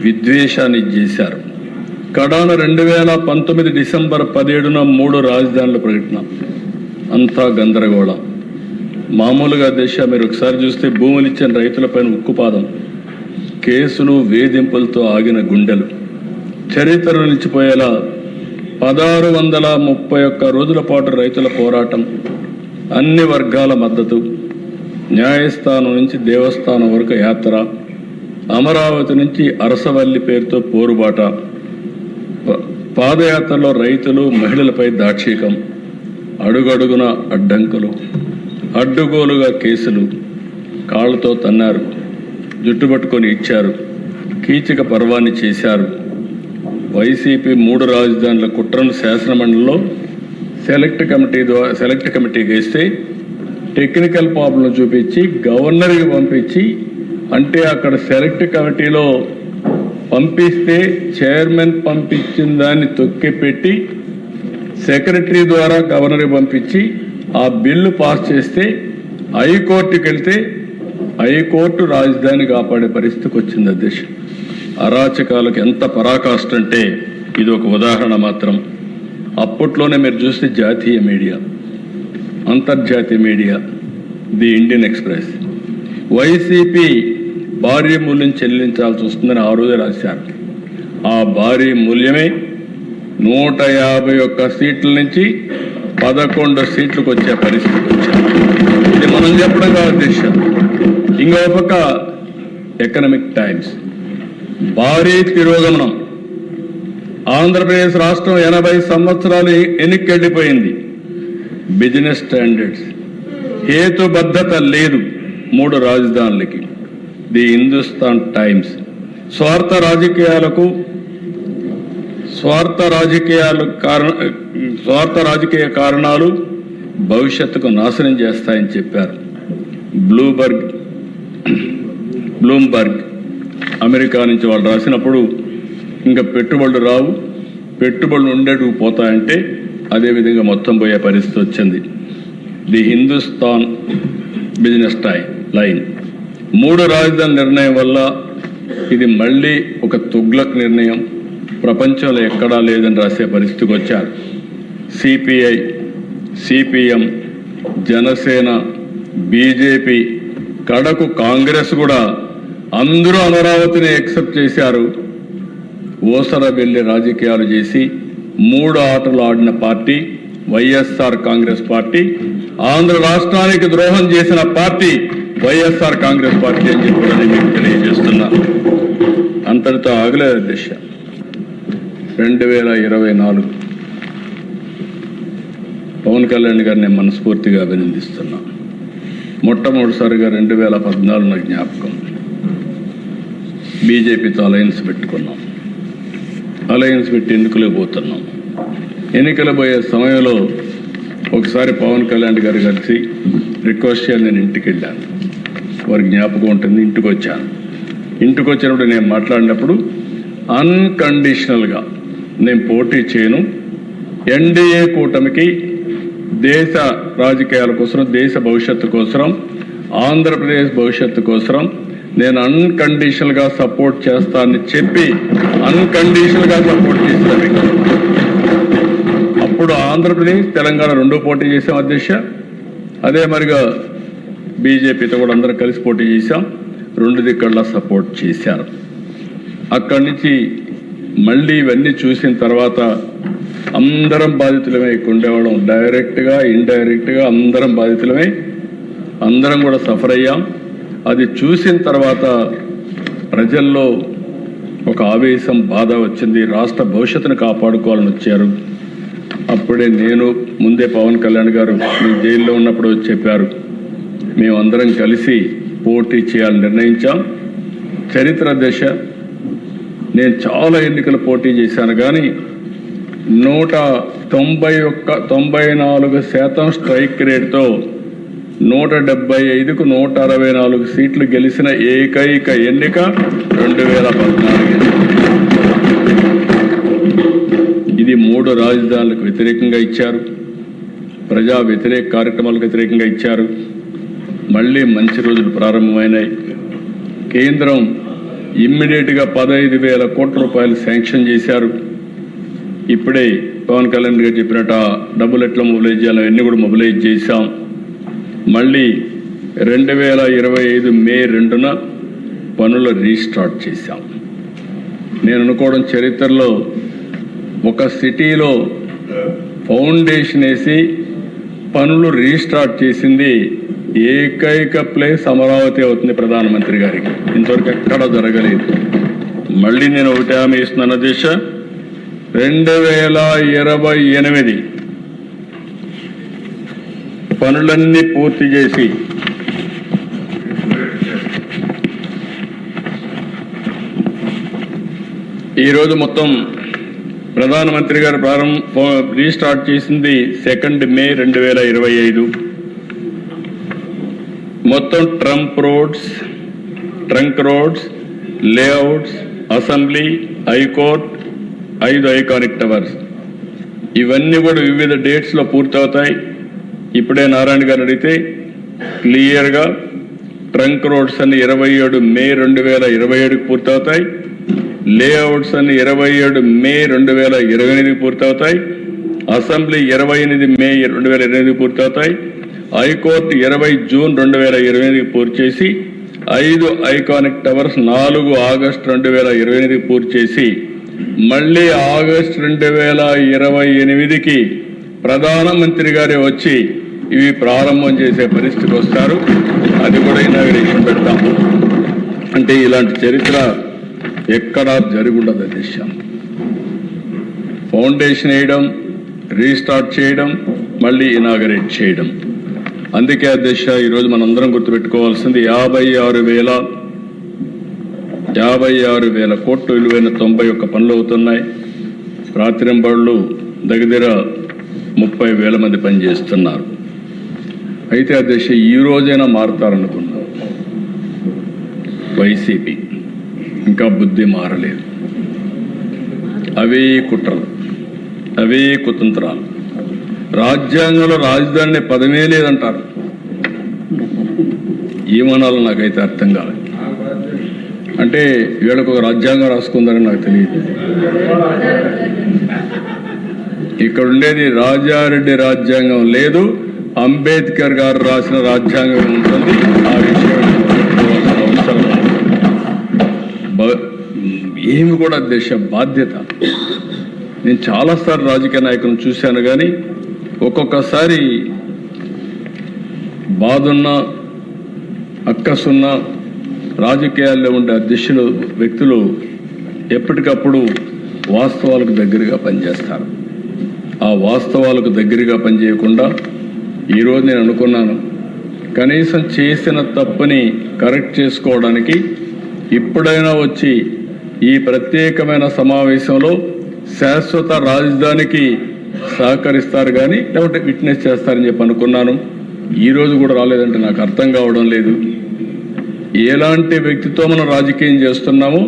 S1: విద్వేషాన్ని చేశారు. కడాన 2019 డిసెంబర్ 17న 3 రాజధానుల ప్రకటన. అంతా గందరగోళం. మామూలుగా దేశ మీరు ఒకసారి చూస్తే భూములు ఇచ్చిన రైతులపైన ఉక్కుపాదం, కేసులు, వేధింపులతో ఆగిన గుండెలు, చరిత్ర నిలిచిపోయేలా 1631 రోజుల పాటు రైతుల పోరాటం, అన్ని వర్గాల మద్దతు, న్యాయస్థానం నుంచి దేవస్థానం వరకు యాత్ర, అమరావతి నుంచి అరసవల్లి పేరుతో పోరుబాట, పాదయాత్రలో రైతులు, మహిళలపై దాక్షికం, అడుగడుగున అడ్డంకులు, అడ్డుగోలుగా కేసులు, కాళ్ళతో తన్నారు, జుట్టుపట్టుకొని ఇచ్చారు, కీచక పర్వాన్ని చేశారు. వైసీపీ 3 రాజధానుల కుట్రను శాసనమండలిలో సెలెక్ట్ కమిటీకి వేస్తే టెక్నికల్ ప్రాబ్లం చూపించి గవర్నర్కి పంపించి, అంటే అక్కడ సెలెక్ట్ కమిటీలో పంపిస్తే చైర్మన్ పంపించిన దాన్ని తొక్కిపెట్టి సెక్రటరీ ద్వారా గవర్నర్కి పంపించి ఆ బిల్లు పాస్ చేస్తే హైకోర్టుకి వెళ్తే హైకోర్టు రాజధాని కాపాడే పరిస్థితికి వచ్చింది. అధ్యక్ష, అరాచకాలకు ఎంత పరాకాష్ట అంటే ఇది ఒక ఉదాహరణ మాత్రం. అప్పట్లోనే మీరు చూస్తే జాతీయ మీడియా, అంతర్జాతీయ media, the Indian express YCP భారీ మూల్యం చెల్లించాల్సి వస్తుందని ఆ రోజే రాశారు. ఆ భారీ మూల్యమే 151 సీట్ల నుంచి 11 సీట్లకు వచ్చే పరిస్థితి వచ్చింది. ఇది మనం చెప్పడం కాదు దిశ. ఇంకో పక్క ఎకనామిక్ టైమ్స్ భారీ తిరోగమనం. ఆంధ్రప్రదేశ్ రాష్ట్రం 80 సంవత్సరాలు వెనక్కెళ్ళిపోయింది. బిజినెస్ స్టాండర్డ్స్, హేతుబద్ధత లేదు 3 రాజధానులకి. ది హిందుస్థాన్ టైమ్స్ స్వార్థ రాజకీయ కారణాలు భవిష్యత్తుకు నాశనం చేస్తాయని చెప్పారు. బ్లూంబర్గ్ అమెరికా నుంచి వాళ్ళు రాసినప్పుడు ఇంకా పెట్టుబడులు రావు, పెట్టుబడులు ఉండేటివి పోతాయంటే అదేవిధంగా మొత్తం పోయే పరిస్థితి వచ్చింది. ది హిందుస్థాన్ బిజినెస్ లైన్ 3 రాజధాని నిర్ణయం వల్ల ఇది మళ్ళీ ఒక తుగ్లక్ నిర్ణయం, ప్రపంచంలో ఎక్కడా లేదని రాసే పరిస్థితికి వచ్చారు. సిపిఐ, సిపిఎం, జనసేన, బీజేపీ, కడకు కాంగ్రెస్ కూడా అందరూ అమరావతిని యాక్సెప్ట్ చేశారు. ఓసర వెళ్ళి రాజకీయాలు చేసి 3 ఆటలు ఆడిన పార్టీ వైఎస్ఆర్ కాంగ్రెస్ పార్టీ. ఆంధ్ర రాష్ట్రానికి ద్రోహం చేసిన పార్టీ వైఎస్ఆర్ కాంగ్రెస్ పార్టీ అని చెప్పి నేను తెలియజేస్తున్నా. అంతటితో ఆగలేదు దిశ. 2024 పవన్ కళ్యాణ్ గారిని మనస్ఫూర్తిగా అభినందిస్తున్నా. మొట్టమొదటిసారిగా 2014 నాకు జ్ఞాపకం, బీజేపీతో అలయన్స్ పెట్టుకున్నాం. అలయన్స్ పెట్టి ఎన్నికలకు పోతున్నాం. ఎన్నికలు పోయే సమయంలో ఒకసారి పవన్ కళ్యాణ్ గారు కలిసి రిక్వెస్ట్ చేయాలి. నేను ఇంటికి వెళ్ళాను, వారికి జ్ఞాపకం ఉంటుంది. ఇంటికి వచ్చాను. ఇంటికి వచ్చినప్పుడు నేను మాట్లాడినప్పుడు అన్కండిషనల్గా నేను పోటీ చేయను, ఎన్డీఏ కూటమికి దేశ రాజకీయాల కోసం, దేశ భవిష్యత్తు కోసం, ఆంధ్రప్రదేశ్ భవిష్యత్తు కోసం నేను అన్కండిషనల్గా సపోర్ట్ చేస్తానని చెప్పి అన్కండిషనల్గా సపోర్ట్ చేస్తాను. అప్పుడు ఆంధ్రప్రదేశ్, తెలంగాణ 2 పోటీ చేసాం అధ్యక్ష. అదే మరిగా బీజేపీతో కూడా అందరం కలిసి పోటీ చేశాం. 2 దిక్కల్లా సపోర్ట్ చేశారు. అక్కడి నుంచి మళ్ళీ ఇవన్నీ చూసిన తర్వాత అందరం బాధితులమే ఇక్కడ ఉండేవాళ్ళం. డైరెక్ట్గా, ఇండైరెక్ట్గా అందరం బాధితులమే, అందరం కూడా సఫర్ అయ్యాం. అది చూసిన తర్వాత ప్రజల్లో ఒక ఆవేశం, బాధ వచ్చింది. రాష్ట్ర భవిష్యత్తును కాపాడుకోవాలని వచ్చారు. అప్పుడే నేను ముందే పవన్ కళ్యాణ్ గారు మీ జైల్లో ఉన్నప్పుడు చెప్పారు, మేమందరం కలిసి పోటీ చేయాలని నిర్ణయించాం. చరిత్ర దశ. నేను చాలా ఎన్నికలు పోటీ చేశాను, కానీ 194% స్ట్రైక్ రేట్తో 175కు 164 సీట్లు గెలిచిన ఏకైక ఎన్నిక 2014. ఇది 3 రాజధానులకు వ్యతిరేకంగా ఇచ్చారు, ప్రజా వ్యతిరేక కార్యక్రమాలకు వ్యతిరేకంగా ఇచ్చారు. మళ్ళీ మంచి రోజులు ప్రారంభమైనాయి. కేంద్రం ఇమ్మీడియట్గా 15,000 కోట్ల రూపాయలు శాంక్షన్ చేశారు. ఇప్పుడే పవన్ కళ్యాణ్ గారు చెప్పినట్టు డబ్బులు ఎట్లా మొబిలైజ్ చేయాలో అన్నీ కూడా మొబిలైజ్ చేశాం. మళ్ళీ 2025 మే 2న పనులు రీస్టార్ట్ చేశాం. నేను అనుకోవడం చరిత్రలో ఒక సిటీలో ఫౌండేషన్ వేసి పనులు రీస్టార్ట్ చేసింది ఏకైక ప్లేస్ అమరావతి అవుతుంది ప్రధానమంత్రి గారికి. ఇంతవరకు ఎక్కడా జరగలేదు. మళ్ళీ నేను ఒకటి హామీ ఇస్తున్నాను అధ్యక్ష, 2028 పనులన్నీ పూర్తి చేసి ఈరోజు మొత్తం ప్రధానమంత్రి గారు రీస్టార్ట్ చేసింది 2 మే 2025. మొత్తం trunk roads, layouts, assembly, high court, 5 iconic towers ఇవన్నీ కూడా వివిధ డేట్స్లో పూర్తవుతాయి. ఇప్పుడే నారాయణ గారు అడిగితే క్లియర్గా ట్రంక్ రోడ్స్ అన్ని 27 మే 2027కి పూర్తవుతాయి. లేఅవుట్స్ అన్ని 27 మే 2028కి పూర్తవుతాయి. అసెంబ్లీ 28 మే 2028కి పూర్తవుతాయి. హైకోర్టు 20 జూన్ 2028కి పూర్తి చేసి 5 ఐకానిక్ టవర్స్ 4 ఆగస్టు 2028కి పూర్తి చేసి మళ్ళీ ఆగస్టు 2028కి ప్రధానమంత్రి గారే వచ్చి ఇవి ప్రారంభం చేసే పరిస్థితికి వస్తారు. అది కూడా ఇనాగరేషన్ పెడతాం. అంటే ఇలాంటి చరిత్ర ఎక్కడా జరుగుండదు దేశం. ఫౌండేషన్ వేయడం, రీస్టార్ట్ చేయడం, మళ్ళీ ఇనాగరేట్ చేయడం. అందుకే అధ్యక్ష ఈరోజు మనందరం గుర్తుపెట్టుకోవాల్సింది 56,000 కోట్ల విలువైన 91 పనులు అవుతున్నాయి. రాత్రింబళ్ళు దగ్గర 30,000 మంది పనిచేస్తున్నారు. అయితే అధ్యక్ష ఈ రోజైనా మారుతారనుకున్నాం. వైసీపీ ఇంకా బుద్ధి మారలేదు. అవే కుట్రలు, అవే కుతంత్రాలు. రాజ్యాంగంలో రాజధాని పదమే లేదంటారు. ఏమనాలో నాకైతే అర్థం కాలేదు. అంటే వీళ్ళకు ఒక రాజ్యాంగం రాసుకుందని నాకు తెలియదు. ఇక్కడ ఉండేది రాజారెడ్డి రాజ్యాంగం లేదు, అంబేద్కర్ గారు రాసిన రాజ్యాంగం ఉంటుంది. ఆ విషయం అవసరం ఏమి కూడా దేశ బాధ్యత. నేను చాలాసార్లు రాజకీయ నాయకులను చూశాను, కానీ ఒక్కొక్కసారి బాధున్నా అక్కసున్న రాజకీయాల్లో ఉండే అధ్యక్షులు వ్యక్తులు ఎప్పటికప్పుడు వాస్తవాలకు దగ్గరగా పనిచేస్తారు. ఆ వాస్తవాలకు దగ్గరగా పనిచేయకుండా ఈరోజు నేను అనుకున్నాను, కనీసం చేసిన తప్పుని కరెక్ట్ చేసుకోవడానికి ఇప్పుడైనా వచ్చి ఈ ప్రత్యేకమైన సమావేశంలో శాశ్వత రాజధానికి సహకరిస్తారు, కానీ లేకపోతే విట్నెస్ చేస్తారని చెప్పి అనుకున్నాను. ఈరోజు కూడా రాలేదంటే నాకు అర్థం కావడం లేదు. ఎలాంటి వ్యక్తితో మనం రాజకీయం చేస్తున్నామో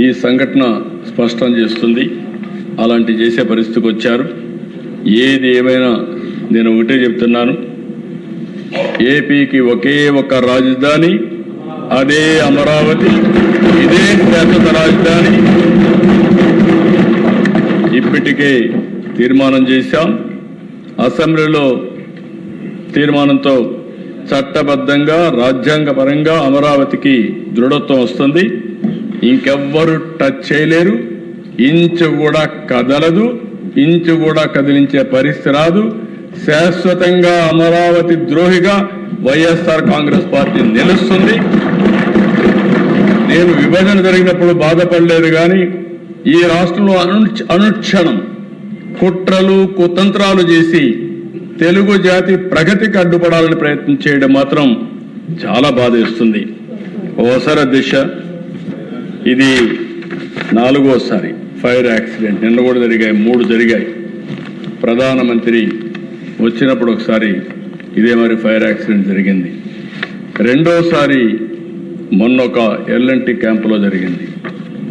S1: ఈ సంఘటన స్పష్టం చేస్తుంది. అలాంటి చేసే పరిస్థితికి వచ్చారు. ఏది ఏమైనా నేను ఒకటే చెప్తున్నాను, ఏపీకి ఒకే ఒక రాజధాని, అదే అమరావతి. ఇదే శాశ్వత రాజధాని. ఇప్పటికే తీర్మానం చేశాం. అసెంబ్లీలో తీర్మానంతో చట్టబద్ధంగా రాజ్యాంగపరంగా అమరావతికి దృఢత్వం వస్తుంది. ఇంకెవ్వరు టచ్ చేయలేరు. ఇంచు కూడా కదలదు, ఇంచు కూడా కదిలించే పరిస్థితి రాదు. శాశ్వతంగా అమరావతి ద్రోహిగా వైఎస్ఆర్ కాంగ్రెస్ పార్టీ నిలుస్తుంది. నేను విభజన జరిగినప్పుడు బాధపడలేదు, కానీ ఈ రాష్ట్రంలో అనుక్షణం కుట్రలు కుతంత్రాలు చేసి తెలుగు జాతి ప్రగతికి అడ్డుపడాలని ప్రయత్నం చేయడం మాత్రం చాలా బాధేస్తుంది. ఓసారి అధ్యక్ష, ఇది 4వసారి ఫైర్ యాక్సిడెంట్. నిన్న కూడా జరిగాయి, 3 జరిగాయి. ప్రధానమంత్రి వచ్చినప్పుడు ఒకసారి ఇదే మరి ఫైర్ యాక్సిడెంట్ జరిగింది. రెండోసారి మొన్న ఒక ఎల్ఎన్టీ క్యాంపులో జరిగింది.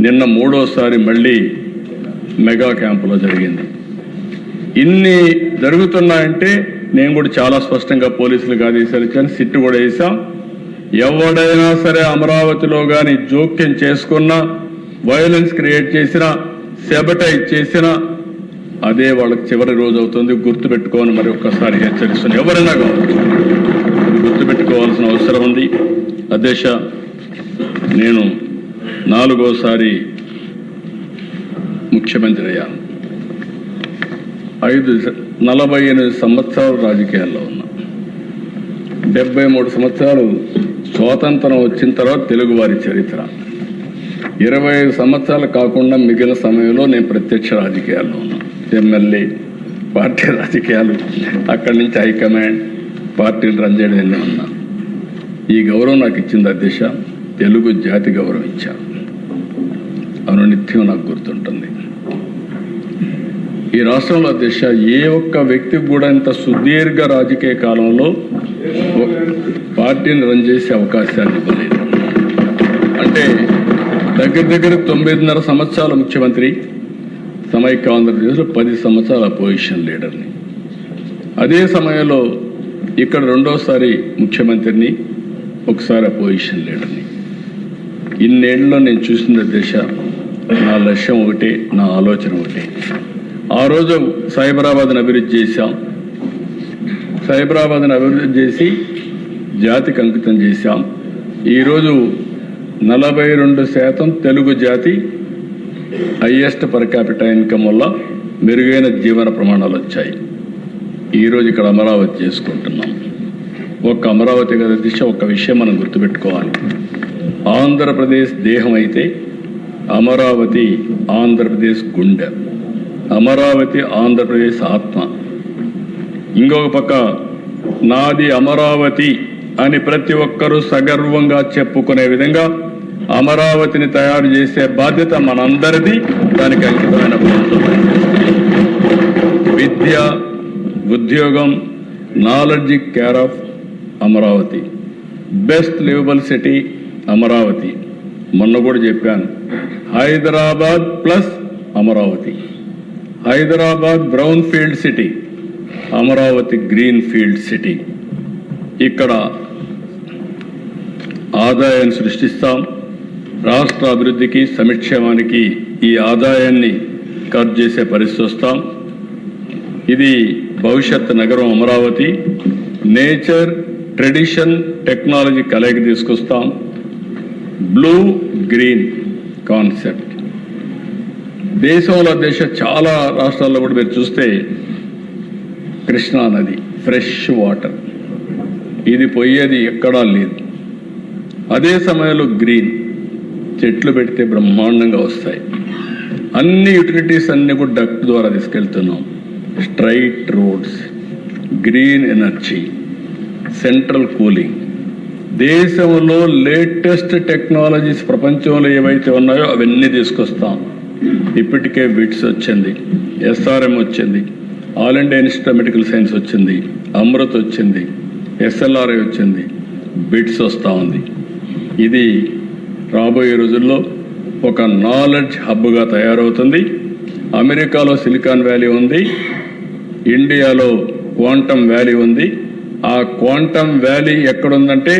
S1: నిన్న 3వసారి మళ్ళీ మెగా క్యాంపులో జరిగింది. ఇన్ని జరుగుతున్నాయంటే నేను కూడా చాలా స్పష్టంగా పోలీసులకు ఆదేశాలు ఇచ్చాను, సిట్టు కూడా వేసాం. ఎవడైనా సరే అమరావతిలో కానీ జోక్యం చేసుకున్నా, వైలెన్స్ క్రియేట్ చేసినా, సెబటైజ్ చేసినా అదే వాళ్ళకి చివరి రోజు అవుతుంది. గుర్తుపెట్టుకోని మరి ఒక్కసారి హెచ్చరిస్తున్నాను. ఎవరైనా కావచ్చు, గుర్తుపెట్టుకోవాల్సిన అవసరం ఉంది. అధ్యక్ష, నేను 4వసారి ముఖ్యమంత్రి అయ్యాను. 48 సంవత్సరాలు రాజకీయాల్లో ఉన్నా. 73 సంవత్సరాలు స్వాతంత్రం వచ్చిన తర్వాత తెలుగువారి చరిత్ర. 25 సంవత్సరాలు కాకుండా మిగిలిన సమయంలో నేను ప్రత్యక్ష రాజకీయాల్లో ఉన్నా. ఎమ్మెల్యే, పార్టీ రాజకీయాలు, అక్కడి నుంచి హైకమాండ్, పార్టీలు రన్ చేయడం ఉన్నా. ఈ గౌరవం నాకు ఇచ్చింది అధ్యక్ష, తెలుగు జాతి గౌరవం ఇచ్చారు. అవును, నిత్యం నాకు గుర్తుంటుంది. ఈ రాష్ట్రంలో అధ్యక్ష ఏ ఒక్క వ్యక్తికి కూడా ఇంత సుదీర్ఘ రాజకీయ కాలంలో పార్టీని రన్ చేసే అవకాశాన్ని ఇవ్వలేదు. అంటే దగ్గర 9.5 సంవత్సరాల ముఖ్యమంత్రి, సమైక్య ఆంధ్రప్రదేశ్లో 10 సంవత్సరాల అపోజిషన్ లీడర్ని. అదే సమయంలో ఇక్కడ 2వసారి ముఖ్యమంత్రిని, ఒకసారి అపోజిషన్ లీడర్ని. ఇన్నేళ్ళలో నేను చూసిన దిశ, నా లక్ష్యం ఒకటే, నా ఆలోచన ఒకటే. ఆ రోజు సైబరాబాద్ని అభివృద్ధి చేశాం. సైబరాబాద్ని అభివృద్ధి చేసి జాతికి అంకితం చేశాం. ఈరోజు 42% తెలుగు జాతి హైయెస్ట్ పర్ క్యాపిటల్ ఇన్కమ్ వల్ల మెరుగైన జీవన ప్రమాణాలు వచ్చాయి. ఈరోజు ఇక్కడ అమరావతి చేసుకుంటున్నాం. ఒక్క అమరావతి కదా దిశ, ఒక్క విషయం మనం గుర్తుపెట్టుకోవాలి. ఆంధ్రప్రదేశ్ దేహం అయితే అమరావతి ఆంధ్రప్రదేశ్ గుండె, అమరావతి ఆంధ్రప్రదేశ్ ఆత్మ. ఇంకొక పక్క నాది అమరావతి అని ప్రతి ఒక్కరూ సగర్వంగా చెప్పుకునే విధంగా అమరావతిని తయారు చేసే బాధ్యత మనందరిది. దానికి అంకితమైన విద్య, ఉద్యోగం, knowledge care of Amaravati, best liveable city Amaravati. మొన్న కూడా చెప్పాను, Hyderabad plus Amaravati, Hyderabad brown field city, Amaravati green field city. ఇక్కడ ఆదాయాన్ని సృష్టిస్తాం. రాష్ట్ర అభివృద్ధికి, సంక్షేమానికి ఈ ఆదాయాన్ని ఖర్చు చేసే పరిస్థితి వస్తాం. ఇది భవిష్యత్ నగరం అమరావతి. నేచర్, ట్రెడిషన్, టెక్నాలజీ కలయిక తీసుకొస్తాం. బ్లూ గ్రీన్ కాన్సెప్ట్ దేశంలో చాలా రాష్ట్రాల్లో కూడా మీరు చూస్తే కృష్ణా నది ఫ్రెష్ వాటర్, ఇది పోయేది ఎక్కడా లేదు. అదే సమయంలో గ్రీన్, చెట్లు పెడితే బ్రహ్మాండంగా వస్తాయి. అన్ని యూటిలిటీస్ అన్ని కూడా డక్ట్ ద్వారా తీసుకెళ్తున్నాం. Straight roads, green energy, central cooling. దేశంలో లేటెస్ట్ టెక్నాలజీస్ ప్రపంచంలో ఏవైతే ఉన్నాయో అవన్నీ తీసుకొస్తాం. ఇప్పటికే బిట్స్ వచ్చింది, ఎస్ఆర్ఎం వచ్చింది, all India institute of medical science వచ్చింది, అమృత్ వచ్చింది, ఎస్ఎల్ఆర్ఐ వచ్చింది, బిట్స్ వస్తూ ఉంది. ఇది రాబోయే రోజుల్లో ఒక నాలెడ్జ్ హబ్గా తయారవుతుంది. అమెరికాలో సిలికాన్ వ్యాలీ ఉంది, ఇండియాలో క్వాంటమ్ వ్యాలీ ఉంది. ఆ క్వాంటమ్ వ్యాలీ ఎక్కడుందంటే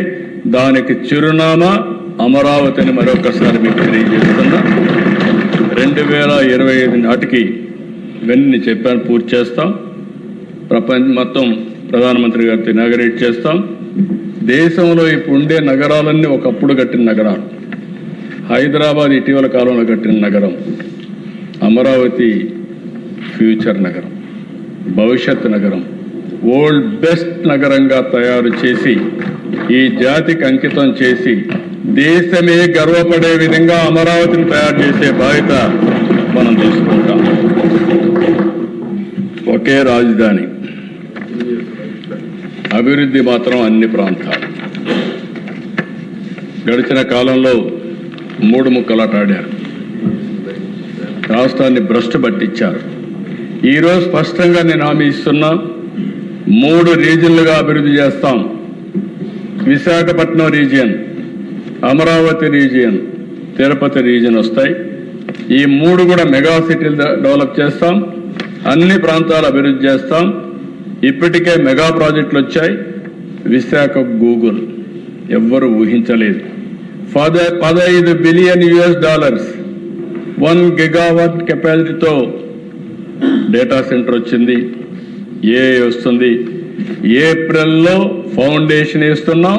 S1: దానికి చిరునామా అమరావతిని మరొకసారి మీకు తెలియజేస్తున్నా. 2025 నాటికి ఇవన్నీ చెప్పాను, పూర్తి చేస్తాం. ప్రపంచం మొత్తం ప్రధానమంత్రి గారితో ఇనాగరేట్ చేస్తాం. దేశంలో ఇప్పుడు ఉండే నగరాలన్నీ ఒకప్పుడు కట్టిన నగరాలు. హైదరాబాద్ ఇటీవల కాలంలో కట్టిన నగరం, అమరావతి ఫ్యూచర్ నగరం, భవిష్యత్ నగరం, వరల్డ్ బెస్ట్ నగరంగా తయారు చేసి ఈ జాతికి అంకితం చేసి దేశమే గర్వపడే విధంగా అమరావతిని తయారు చేసే బాధ్యత మనం తీసుకుంటాం. ఒకే రాజధాని, అభివృద్ధి మాత్రం అన్ని ప్రాంతాలు. గడిచిన కాలంలో మూడు ముక్కలాట ఆడారు, రాష్ట్రాన్ని భ్రష్టు పట్టించారు. ఈరోజు స్పష్టంగా నేను హామీ ఇస్తున్నా, 3 రీజియన్లుగా అభివృద్ధి చేస్తాం. Visakhapatnam region, Amaravati region, Tirupati region వస్తాయి. ఈ 3 కూడా మెగా సిటీలు డెవలప్ చేస్తాం. అన్ని ప్రాంతాలు అభివృద్ధి చేస్తాం. ఇప్పటికే మెగా ప్రాజెక్టులు వచ్చాయి. విశాఖ గూగుల్ ఎవ్వరూ ఊహించలేదు. $15 బిలియన్, 1 గిగావాట్ కెపాసిటీతో డేటా సెంటర్ వచ్చింది. ఏఐ వస్తుంది. ఏప్రిల్లో ఫౌండేషన్ వేస్తున్నాం.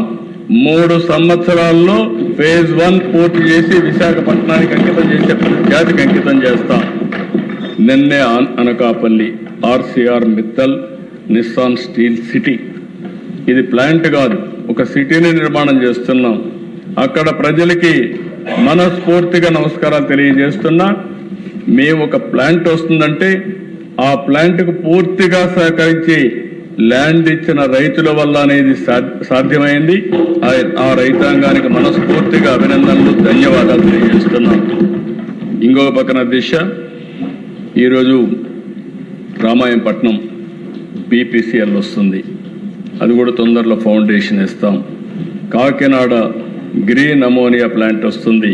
S1: 3 సంవత్సరాల్లో ఫేజ్ 1 పూర్తి చేసి విశాఖపట్నానికి అంకితం చేసే జాతికి అంకితం చేస్తాం. నిన్నే Anakapalli RCR Mittal Nissan steel city, ఇది ప్లాంట్ కాదు, ఒక సిటీని నిర్మాణం చేస్తున్నాం. అక్కడ ప్రజలకి మనస్ఫూర్తిగా నమస్కారాలు తెలియజేస్తున్నా. మేము ఒక ప్లాంట్ వస్తుందంటే ఆ ప్లాంట్కు పూర్తిగా సహకరించి ల్యాండ్ ఇచ్చిన రైతుల వల్ల అనేది సాధ్యమైంది. ఆ రైతాంగానికి మనస్ఫూర్తిగా అభినందనలు, ధన్యవాదాలు తెలియజేస్తున్నాం. ఇంకొక పక్కన దిశ, ఈరోజు రామాయంపట్నం బీపీసీఎల్ వస్తుంది, అది కూడా తొందరలో ఫౌండేషన్ ఇస్తాం. కాకినాడ గ్రీన్ అమోనియా ప్లాంట్ వస్తుంది.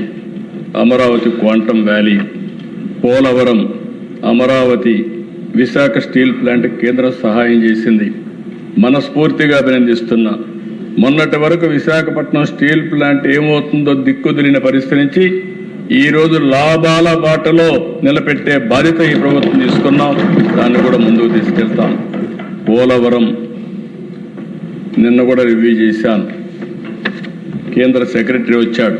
S1: Amaravati quantum valley, Polavaram, Amaravati, Visakha steel plant కేంద్రం సహాయం చేసింది. మనస్ఫూర్తిగా అభినందిస్తున్నా. మొన్నటి వరకు విశాఖపట్నం స్టీల్ ప్లాంట్ ఏమవుతుందో దిక్కుదిలిన పరిస్థితి నుంచి ఈరోజు లాభాల బాటలో నిలబెట్టే బాధ్యత ఈ ప్రభుత్వం తీసుకున్నాం. దాన్ని కూడా ముందుకు తీసుకెళ్తాం. పోలవరం నిన్న కూడా రివ్యూ చేశాను. కేంద్ర సెక్రటరీ వచ్చాడు,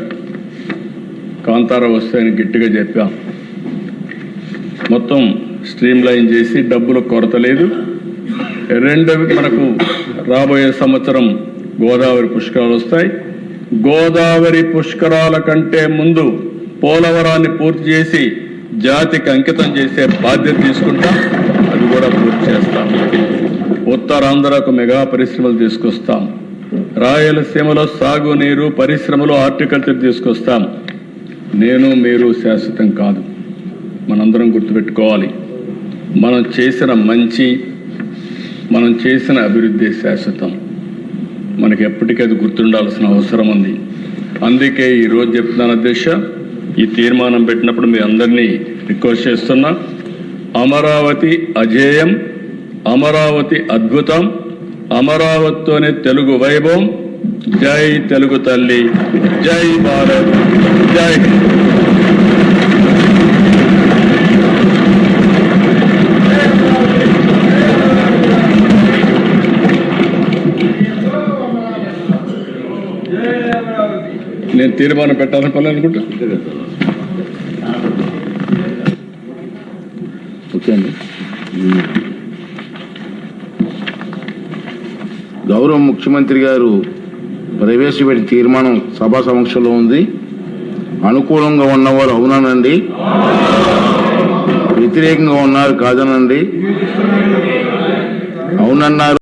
S1: కాంతారావు వస్తే ఆయన గట్టిగా చెప్పాం. మొత్తం స్ట్రీమ్ లైన్ చేసి డబ్బులు కొరత లేదు. మనకు రాబోయే సంవత్సరం గోదావరి పుష్కరాలు వస్తాయి. గోదావరి పుష్కరాల కంటే ముందు పోలవరాన్ని పూర్తి చేసి జాతికి అంకితం చేసే బాధ్యత తీసుకుంటాం. అది కూడా పూర్తి చేస్తాం. ఉత్తరాంధ్రకు మెగా పరిశ్రమలు తీసుకొస్తాం. రాయలసీమలో సాగునీరు, పరిశ్రమలు, హార్టికల్చర్ తీసుకొస్తాం. నేను మీరు శాశ్వతం కాదు, మనందరం గుర్తుపెట్టుకోవాలి. మనం చేసిన మంచి, మనం చేసిన అభివృద్ధి శాశ్వతం. మనకి ఎప్పటికీ అది గుర్తుండాల్సిన అవసరం ఉంది. అందుకే ఈరోజు చెప్తున్నాను అధ్యక్ష, ఈ తీర్మానం పెట్టినప్పుడు మీ అందరినీ రిక్వెస్ట్ చేస్తున్నా. అమరావతి అజేయం, అమరావతి అద్భుతం, అమరావతితోనే తెలుగు వైభవం. జై తెలుగు తల్లి, జై భారత్, జై హింద్. నేను తీర్మానం పెట్టాలని పని అనుకుంటా.
S2: ఓకే అండి. గౌరవ ముఖ్యమంత్రి గారు ప్రవేశపెట్టిన తీర్మానం సభా సమక్షంలో ఉంది. అనుకూలంగా ఉన్నవారు అవునానండి, వ్యతిరేకంగా ఉన్నారు కాదనండి. అవునన్నారు.